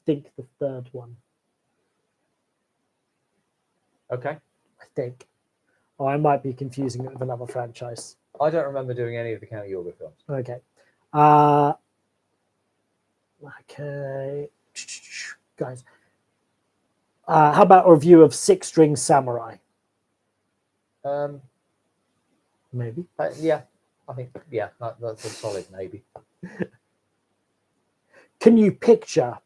think the 3rd one. Okay. I think. Oh, I might be confusing it with another franchise. I don't remember doing any of the Count Yorga films. Okay. Okay. Guys. How about a review of Six String Samurai? Maybe. Yeah. I think, yeah, that's a solid maybe. Can you picture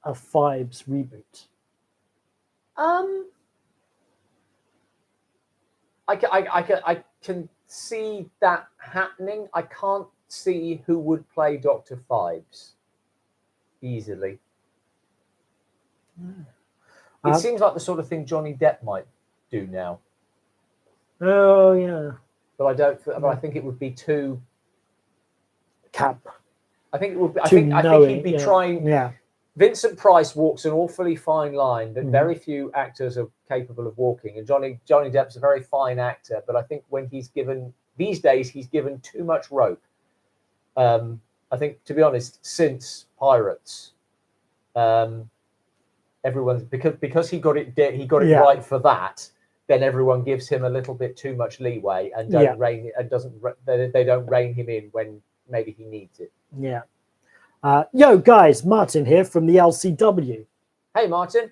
a Fibes reboot? I can see that happening. I can't see who would play Dr. Fibes easily. It seems like the sort of thing Johnny Depp might do now. Oh yeah. But I don't. But I think it would be too camp. I think it would. I think he'd be trying. Yeah. Vincent Price walks an awfully fine line that very few actors are capable of walking, and Johnny Depp's a very fine actor, but I think when he's given these days, he's given too much rope. I think, to be honest, since Pirates, everyone's because he got it right for that. Then everyone gives him a little bit too much leeway and they don't rein him in when maybe he needs it. Yeah. Yo, guys, Martin here from the LCW. Hey, Martin.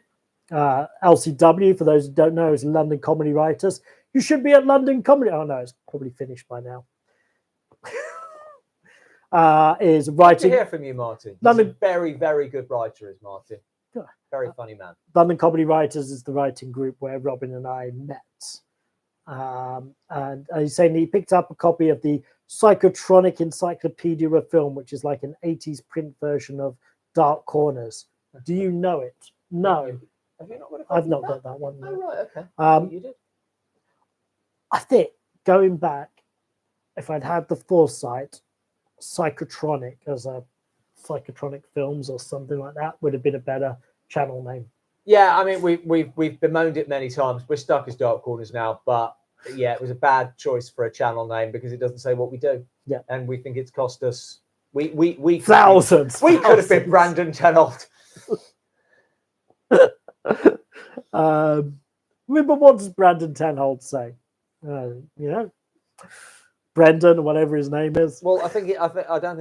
LCW, for those who don't know, is London Comedy Writers. You should be at London Comedy. Oh no, it's probably finished by now. Is Good writing. to hear from you, Martin. London, He's a very, very good writer, is Martin. Very funny man. London Comedy Writers is the writing group where Robin and I met. And he's saying he picked up a copy of the Psychotronic Encyclopedia of Film, which is like an 80s print version of Dark Corners. Do you know it? No. Have you not got a copy I've not of got that one. Oh, No. right, okay. You did? I think going back, if I'd had the foresight, Psychotronic as a Psychotronic Films or something like that would have been a better channel name. Yeah, I mean, we've bemoaned it many times. We're stuck as Dark Corners now, but yeah, it was a bad choice for a channel name because it doesn't say what we do. Yeah, and we think it's cost us we thousands. We could have been Brandon Tenold. But what does Brandon Tenhold say? Brendan, or whatever his name is. Well, I don't think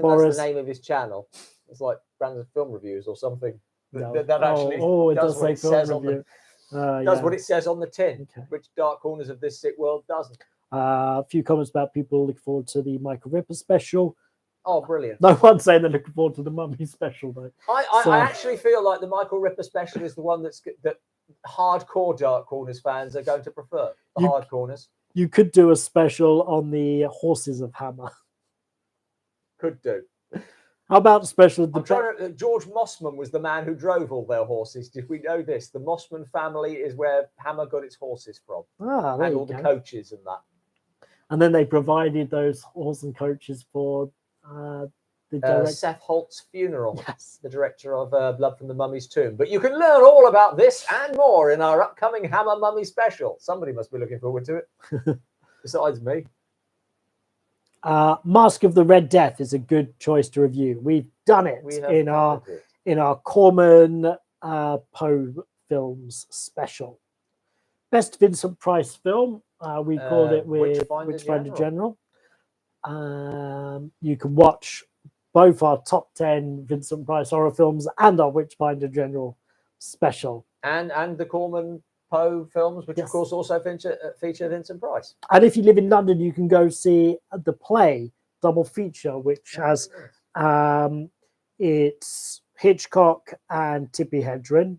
Boris. That's the name of his channel. It's like Brandon's Film Reviews or something. No. That actually it does does what say it says film on the review. does what it says on the tin, Okay. which Dark Corners of This Sick World doesn't. A few comments about people looking forward to the Michael Ripper special. Oh, brilliant! No one's saying they're looking forward to the Mummy special though. I actually feel like the Michael Ripper special is the one that hardcore Dark Corners fans are going to prefer. The hard corners. You could do a special on the horses of Hammer. Could do. How about the special? George Mossman was the man who drove all their horses. Did we know this? The Mossman family is where Hammer got its horses from. And all the coaches and that. And then they provided those horse and coaches for the director. Seth Holt's funeral. Yes. The director of Blood from the Mummy's Tomb. But you can learn all about this and more in our upcoming Hammer Mummy special. Somebody must be looking forward to it. Besides me. Mask of the Red Death is a good choice to review. We've done it in our Corman Poe films special. Best Vincent Price film. We called it with Witchfinder General. You can watch both our top 10 Vincent Price horror films and our Witchfinder General special. And the Corman Poe films, which of course also feature Vincent Price. And if you live in London, you can go see the Play double feature, which has it's Hitchcock and Tippi Hedren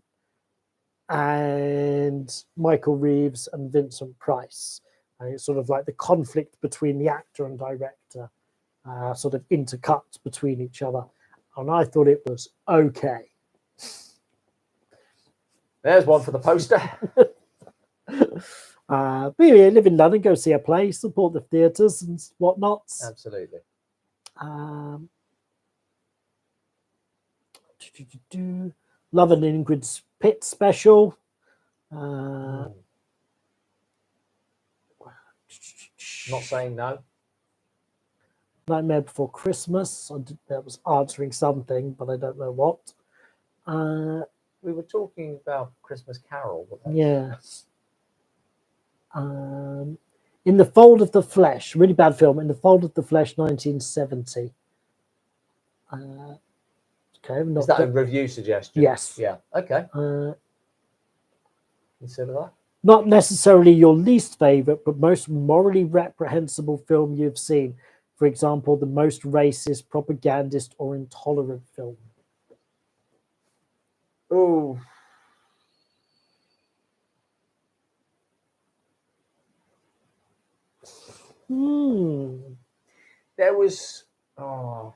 and Michael Reeves and Vincent Price. And it's sort of like the conflict between the actor and director, sort of intercut between each other. And I thought it was okay. There's one for the poster. But yeah, live in London, go see a play, support the theatres and whatnot. Absolutely. Love and Ingrid's Pit special. Not saying no. Nightmare Before Christmas. That was answering something, but I don't know what. We were talking about Christmas Carol. Yes. In the Fold of the Flesh, really bad film. In the Fold of the Flesh, 1970. Okay, is that a review suggestion? Yes. Yeah. Okay. Consider that. Not necessarily your least favorite, but most morally reprehensible film you've seen. For example, the most racist, propagandist, or intolerant film. Oh. There was what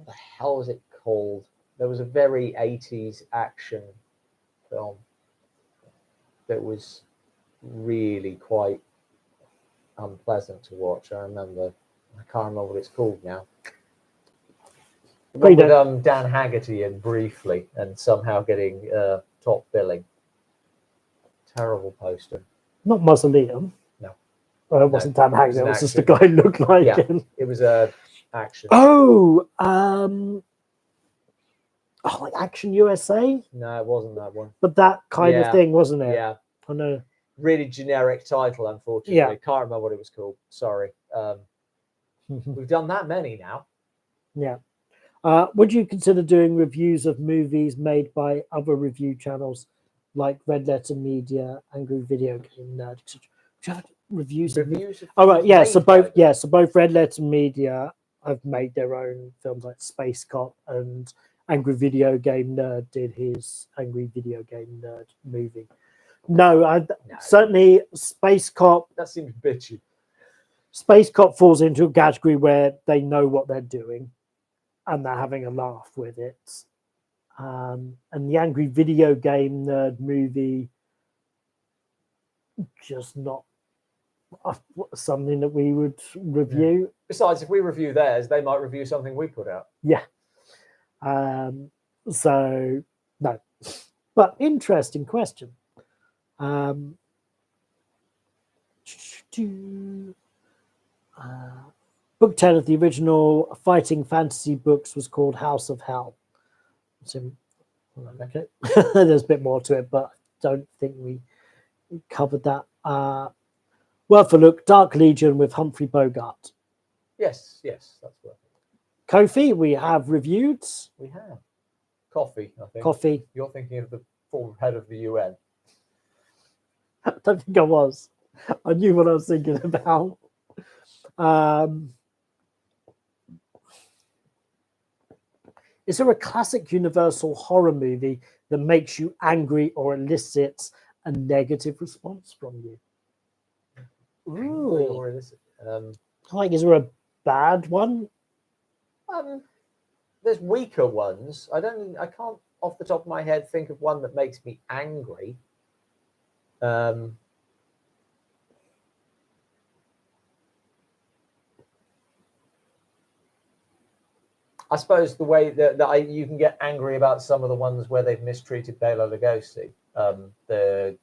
the hell was it called? There was a very 80s action film that was really quite unpleasant to watch. I can't remember what it's called now. With Dan Haggerty in briefly and somehow getting top billing. Terrible poster. Not Mausoleum. No. It wasn't Dan Haggerty. It was just a guy who looked like him. It was a action. Like Action USA? No, it wasn't that one. But that kind of thing, wasn't it? Yeah. I know. Really generic title, unfortunately. Yeah. Can't remember what it was called. Sorry. We've done that many now. Yeah. Would you consider doing reviews of movies made by other review channels like Red Letter Media, Angry Video Game Nerd, etc. Do you have reviews? Reviews of Oh right, films yeah. So made by both, them. yeah. So both Red Letter Media have made their own films, like Space Cop, and Angry Video Game Nerd did his Angry Video Game Nerd movie. No, certainly Space Cop. That seems bitchy. Space Cop falls into a category where they know what they're doing, and they're having a laugh with it. And the Angry Video Game Nerd movie, just not something that we would review. Besides, if we review theirs, they might review something we put out. Yeah. So no, but interesting question. Book 10 of the original fighting fantasy books was called House of Hell. So, okay. There's a bit more to it, but I don't think we covered that. Worth a look, Dark Legion with Humphrey Bogart. Yes, that's worth it. Kofi, we have reviewed. We have. Coffee, I think. Coffee. You're thinking of the former head of the UN. I don't think I was. I knew what I was thinking about. Is there a classic Universal horror movie that makes you angry or elicits a negative response from you? Ooh. Or is it, Like, is there a bad one? there's weaker ones. I can't off the top of my head think of one that makes me angry. I suppose the way that you can get angry about some of the ones where they've mistreated Bela Lugosi, the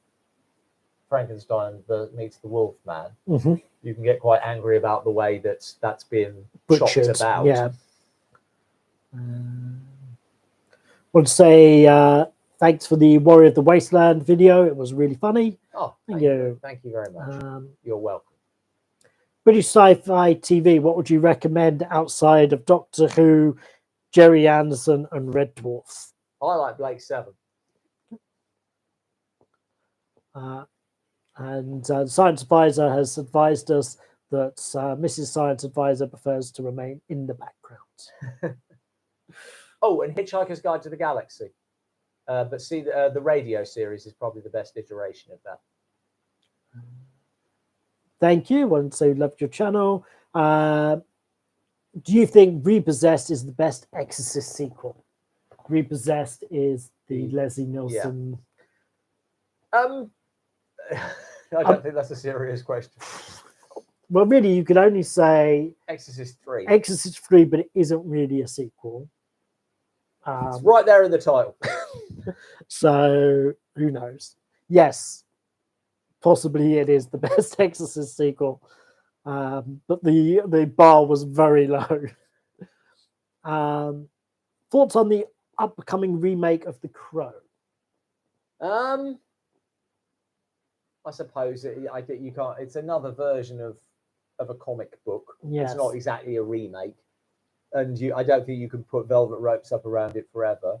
Frankenstein that meets the Wolfman. Mm-hmm. You can get quite angry about the way that's been Butchered, chopped about. yeah. Want to say thanks for the Warrior of the Wasteland video. It was really funny. Oh, Thank you. Thank you very much. You're welcome. British Sci-Fi TV, what would you recommend outside of Doctor Who, Jerry Anderson, and Red Dwarf? I like Blake Seven. And the Science Advisor has advised us that Mrs. Science Advisor prefers to remain in the background. Oh, and Hitchhiker's Guide to the Galaxy. But see, the radio series is probably the best iteration of that. Thank you. One say loved your channel. Do you think Repossessed is the best Exorcist sequel? Repossessed is the Leslie Nielsen. Yeah. I don't think that's a serious question. Well, really, you could only say Exorcist 3. Exorcist 3, but it isn't really a sequel. It's right there in the title. So who knows? Yes, possibly it is the best Exorcist sequel, but the bar was very low. Thoughts on the upcoming remake of The Crow? I suppose you can't. It's another version of a comic book. Yes. It's not exactly a remake, and I don't think you can put velvet ropes up around it forever.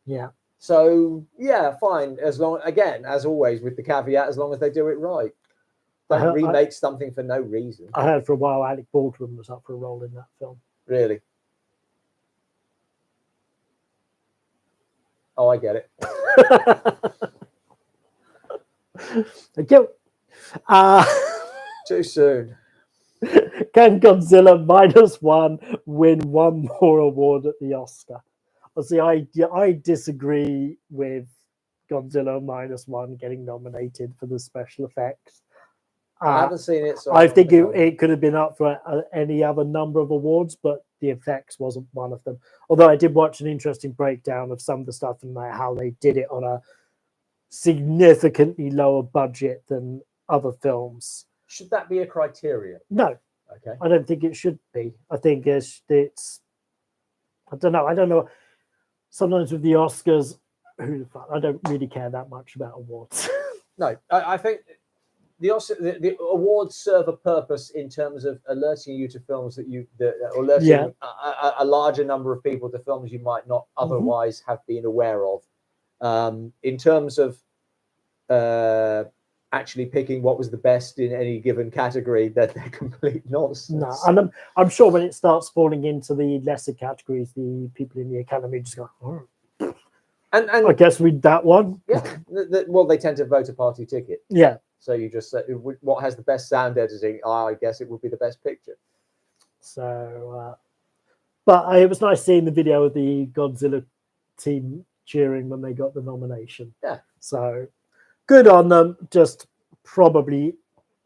Yeah. So yeah, fine. As long, again, as always, with the caveat, as long as they do it right. Don't remake something for no reason. I heard for a while Alec Baldwin was up for a role in that film. Really? Oh, I get it. Thank you. Too soon. Can Godzilla -1 win one more award at the Oscar? See, I disagree with Godzilla -1 getting nominated for the special effects. I haven't seen it, so I think it could have been up for any other number of awards, but the effects wasn't one of them. Although I did watch an interesting breakdown of some of the stuff and how they did it on a significantly lower budget than other films. Should that be a criteria? No. Okay. I don't think it should be. I think it's I don't know. Sometimes with the Oscars, I don't really care that much about awards. No, I think the awards serve a purpose in terms of alerting you to films alerting a larger number of people to films you might not otherwise have been aware of. In terms of actually picking what was the best in any given category, then they're complete nonsense. No, and I'm sure when it starts falling into the lesser categories, the people in the academy just go, oh. And I guess read that one. Yeah, well, they tend to vote a party ticket. Yeah. So you just say, what has the best sound editing? I guess it would be the best picture. So, but it was nice seeing the video of the Godzilla team cheering when they got the nomination. Yeah. So good on them. Just probably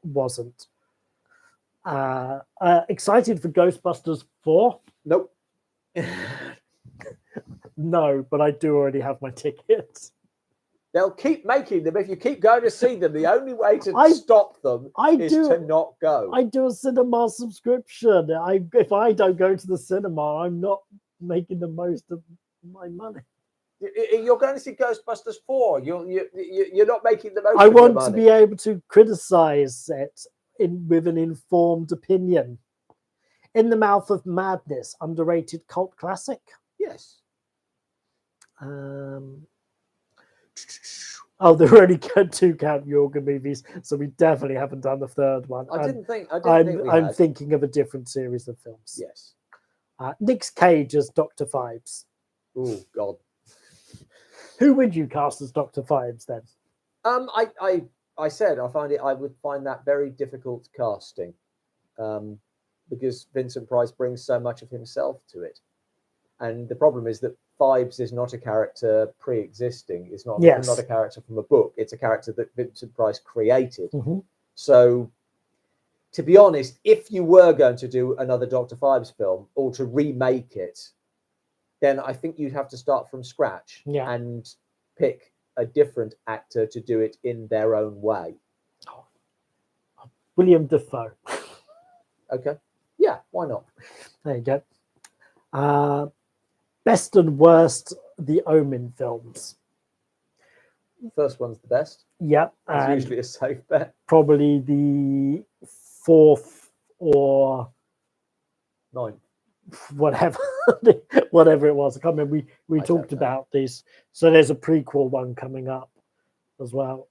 wasn't. Excited for Ghostbusters 4? Nope. No, but I do already have my tickets. They'll keep making them. If you keep going to see them, the only way to stop them is to not go. I do a cinema subscription. If I don't go to the cinema, I'm not making the most of my money. You're going to see Ghostbusters 4. You're not making the most I of your want money. to be able to criticize it with an informed opinion. In the Mouth of Madness, underrated cult classic. Yes. Oh, there are only 2 Count Yorga movies, so we definitely haven't done the third one. I'm thinking of a different series of films. Yes. Nick Cage as Dr. Phibes. Oh God. Who would you cast as Dr. Phibes then? I said I would find that very difficult casting, because Vincent Price brings so much of himself to it, and the problem is that Phibes is not a character pre-existing. It's not a character from a book. It's a character that Vincent Price created. Mm-hmm. So, to be honest, if you were going to do another Dr. Phibes film or to remake it, then I think you'd have to start from scratch and pick a different actor to do it in their own way. William Dafoe. Okay. Yeah, why not? There you go. Best and worst The Omen films. First one's the best. Yep. It's usually a safe bet. Probably the 4th or 9th. Whatever it was. I can't remember. We talked about this. So there's a prequel one coming up as well.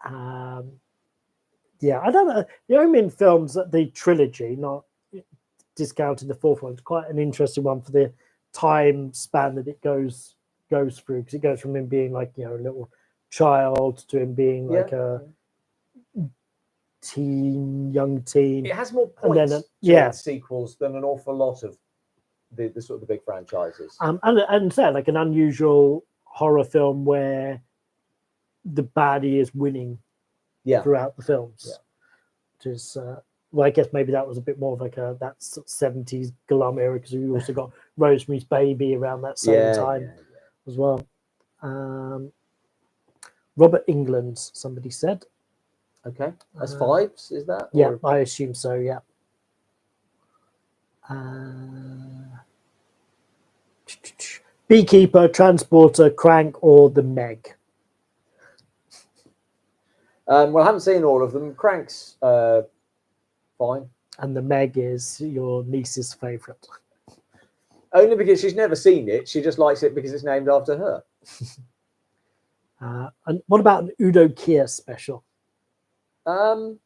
Yeah, I don't know. The Omen films, the trilogy, not discounting the 4th one, it's quite an interesting one for the time span that it goes through, because it goes from him being like, a little child to him being like a young teen. It has more points to its sequels than an awful lot of the sort of the big franchises. And so like an unusual horror film where the baddie is winning throughout the films. Yeah. Which is well, I guess maybe that was a bit more of like that 70s glum era, because we also got Rosemary's Baby around that same time as well. Robert Englund, somebody said. Okay, that's Phibes, is that? Yeah, I assume so, yeah. Beekeeper, Transporter, Crank, or The Meg? Well, I haven't seen all of them. Crank's fine. And The Meg is your niece's favourite. Only because she's never seen it. She just likes it because it's named after her. And what about an Udo Kier special? Don't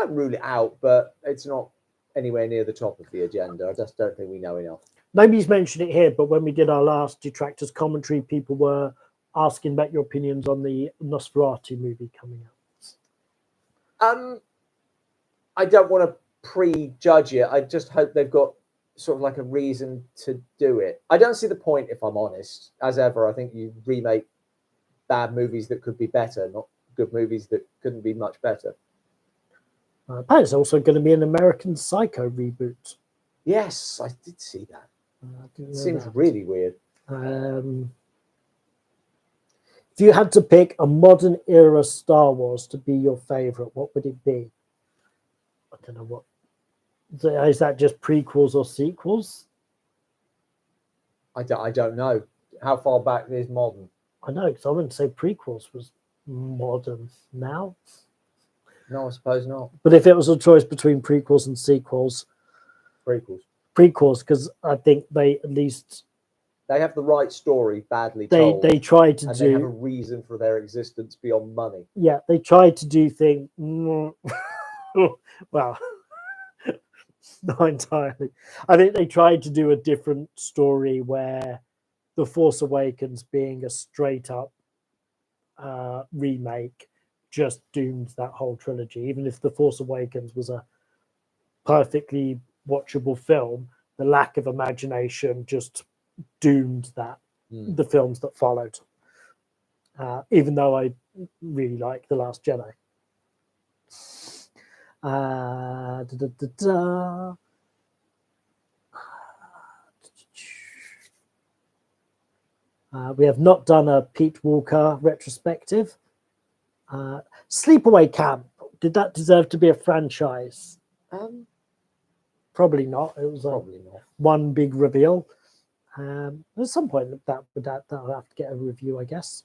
rule it out, but it's not anywhere near the top of the agenda. I just don't think we know enough. Nobody's mentioned it here, but when we did our last Detractors commentary, people were asking about your opinions on the Nosferatu movie coming out. I don't want to prejudge it. I just hope they've got sort of like a reason to do it. I don't see the point, if I'm honest. As ever, I think you remake bad movies that could be better, not good movies that couldn't be much better. There's also going to be an American Psycho reboot. Yes, I did see that. It seems really weird. If you had to pick a modern era Star Wars to be your favorite, what would it be? I don't know what. Is that just prequels or sequels? I don't know. How far back is modern? I know, because I wouldn't say prequels was modern now. No, I suppose not. But if it was a choice between prequels and sequels, prequels, because I think they at least They have the right story, badly They told. they try to and do they have a reason for their existence beyond money. yeah, they try to do things well, not entirely. I think they tried to do a different story where The Force Awakens being a straight up remake just doomed that whole trilogy. Even if The Force Awakens was a perfectly watchable film, the lack of imagination just doomed that the films that followed. Even though I really like The Last Jedi. We have not done a Pete Walker retrospective. Sleepaway Camp, did that deserve to be a franchise? Probably not. It was Probably not. one big reveal. At some point that'll have to get a review, I guess.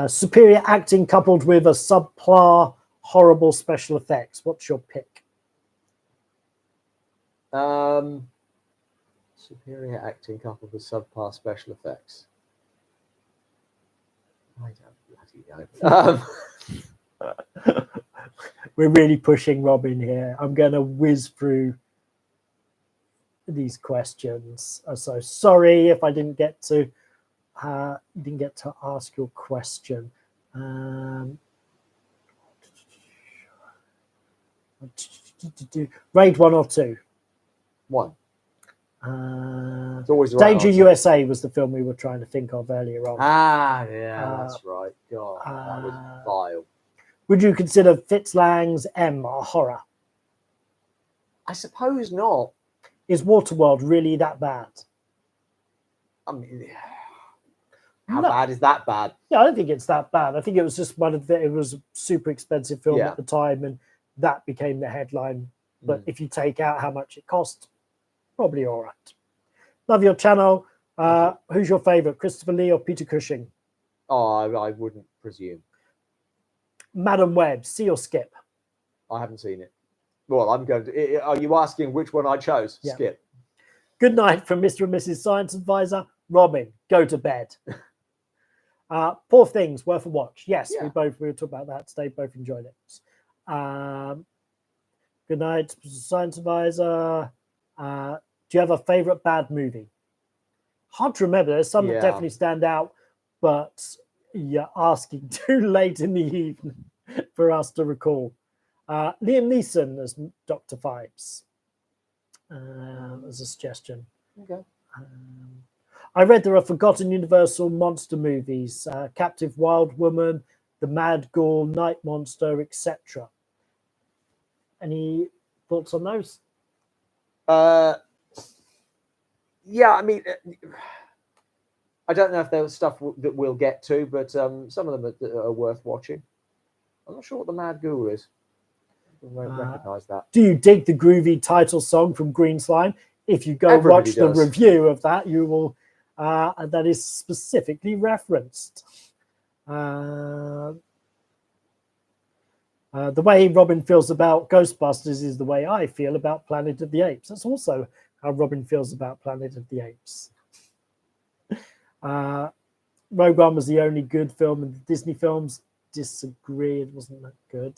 Superior acting coupled with a subpar horrible special effects. What's your pick? Superior acting coupled with subpar special effects. I don't bloody know. We're really pushing Robin here. I'm going to whiz through these questions. So sorry if I didn't get to ask your question. Raid 1 or 2? 1. It's always the right Danger answer. USA was the film we were trying to think of earlier on. That's right. God, that was vile. Would you consider Fitz Lang's M a horror? I suppose not. Is Waterworld really that bad? I mean, how bad is that bad? Yeah, I don't think it's that bad. I think it was just it was a super expensive film at the time, and that became the headline. But if you take out how much it cost, probably all right. Love your channel. Who's your favorite, Christopher Lee or Peter Cushing? Oh, I wouldn't presume. Madam Web, see or skip? I haven't seen it. Well, I'm going to. Are you asking which one I chose? Yeah. Skip. Good night from Mr. and Mrs. Science Advisor. Robin, go to bed. Poor Things, worth a watch. Yes, we were talking about that today. Both enjoyed it. Good night, Mr. Science Advisor. Do you have a favorite bad movie? Hard to remember. There's some that definitely stand out, but you're asking too late in the evening for us to recall. Liam Neeson as Dr. Phibes as a suggestion. Okay. I read there are forgotten Universal monster movies, Captive Wild Woman, The Mad Ghoul, Night Monster, etc. Any thoughts on those? Yeah, I mean, I don't know if there was stuff that we'll get to, but some of them are worth watching. I'm not sure what The Mad Ghoul is. I won't recognise that. Do you dig the groovy title song from Green Slime? If you go watch the review of that, you will, and that is specifically referenced. The way Robin feels about Ghostbusters is the way I feel about Planet of the Apes. That's also how Robin feels about Planet of the Apes. Rogue One was the only good film in the Disney films. Disagree, it wasn't that good.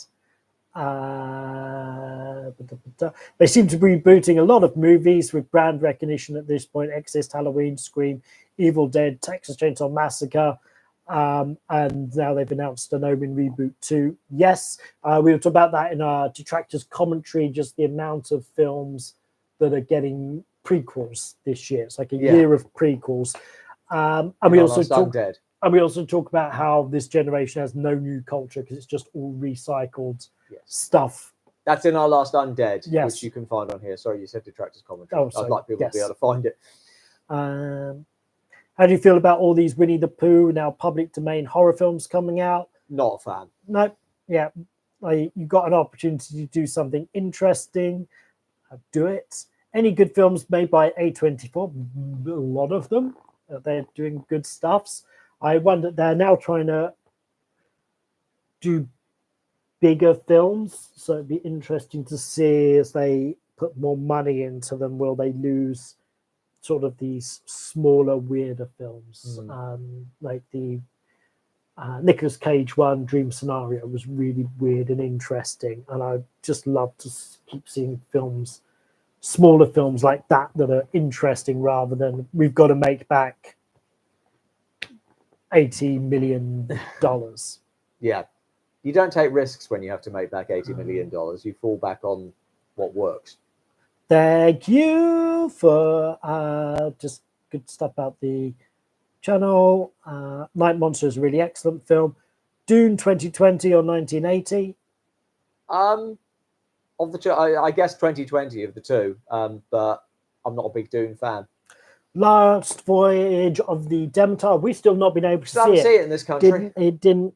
They seem to be rebooting a lot of movies with brand recognition at this point. Exorcist, Halloween, Scream, Evil Dead, Texas Chainsaw Massacre, and now they've announced an Omen reboot too. Yes, we were talking about that in our Detractors commentary, just the amount of films that are getting prequels this year. It's like a year of prequels. And we also talk about how this generation has no new culture because it's just all recycled stuff. That's in our last Undead, yes, which you can find on here. Sorry, you said Detractors commentary. Oh, I'd like people to be able to find it. How do you feel about all these Winnie the Pooh, now public domain horror films coming out? Not a fan. No, yeah. You got an opportunity to do something interesting. Do it. Any good films made by A24? A lot of them. They're doing good stuffs. I wonder, they're now trying to do bigger films, so it'd be interesting to see as they put more money into them, will they lose sort of these smaller, weirder films? Like the Nicolas Cage one, Dream Scenario, was really weird and interesting, and I just love to keep seeing films, smaller films like that are interesting, rather than we've got to make back $80 million. Yeah. You don't take risks when you have to make back $80 million. You fall back on what works. Thank you for just good stuff about the channel. Night Monster is a really excellent film. Dune 2020 or 1980? Of the two, I guess 2020 of the two, but I'm not a big Dune fan. Last Voyage of the Demeter. We've still not been able to see it. See it in this country. It didn't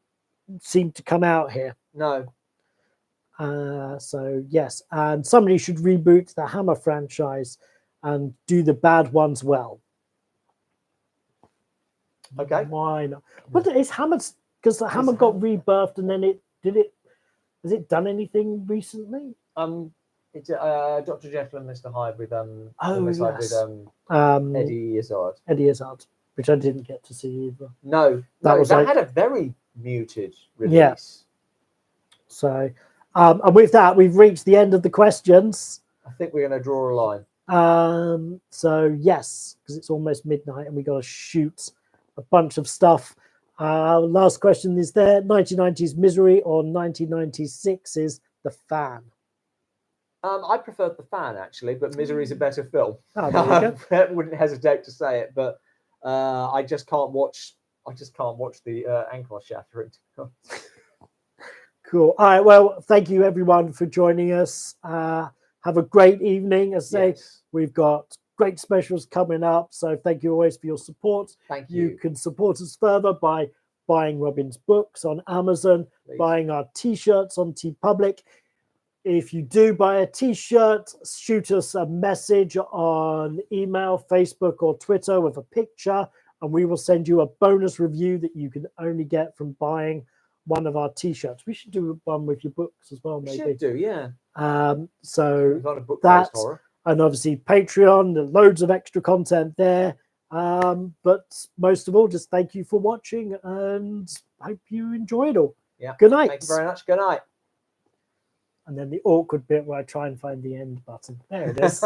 seem to come out here. No. So yes, and somebody should reboot the Hammer franchise and do the bad ones well. Okay. Why not? But is Hammer's, because the Hammer got rebirthed, and then has it done anything recently? It's Dr. Jekyll and Mr. Hyde with Eddie Izzard. Eddie Izzard, which I didn't get to see either. No, that had a very muted release. Yeah. So, and with that, we've reached the end of the questions. I think we're going to draw a line. So yes, because it's almost midnight and we got to shoot a bunch of stuff. Last question is there: 1990s Misery or 1996's The Fan? I preferred The Fan actually, but Misery's a better film. Oh, there you go. I wouldn't hesitate to say it, but I just can't watch the ankle shattering. Cool. All right. Well, thank you everyone for joining us. Have a great evening. As I say, we've got great specials coming up. So thank you always for your support. Thank you. You can support us further by buying Robin's books on Amazon, buying our t-shirts on TeePublic. If you do buy a t-shirt, shoot us a message on email, Facebook, or Twitter with a picture, and we will send you a bonus review that you can only get from buying one of our t-shirts. We should do one with your books as well, maybe. We should do, yeah. So we've got a book that, horror. And obviously Patreon, there's loads of extra content there. But most of all, just thank you for watching and hope you enjoy it all. Yeah. Good night. Thank you very much. Good night. And then the awkward bit where I try and find the end button. There it is.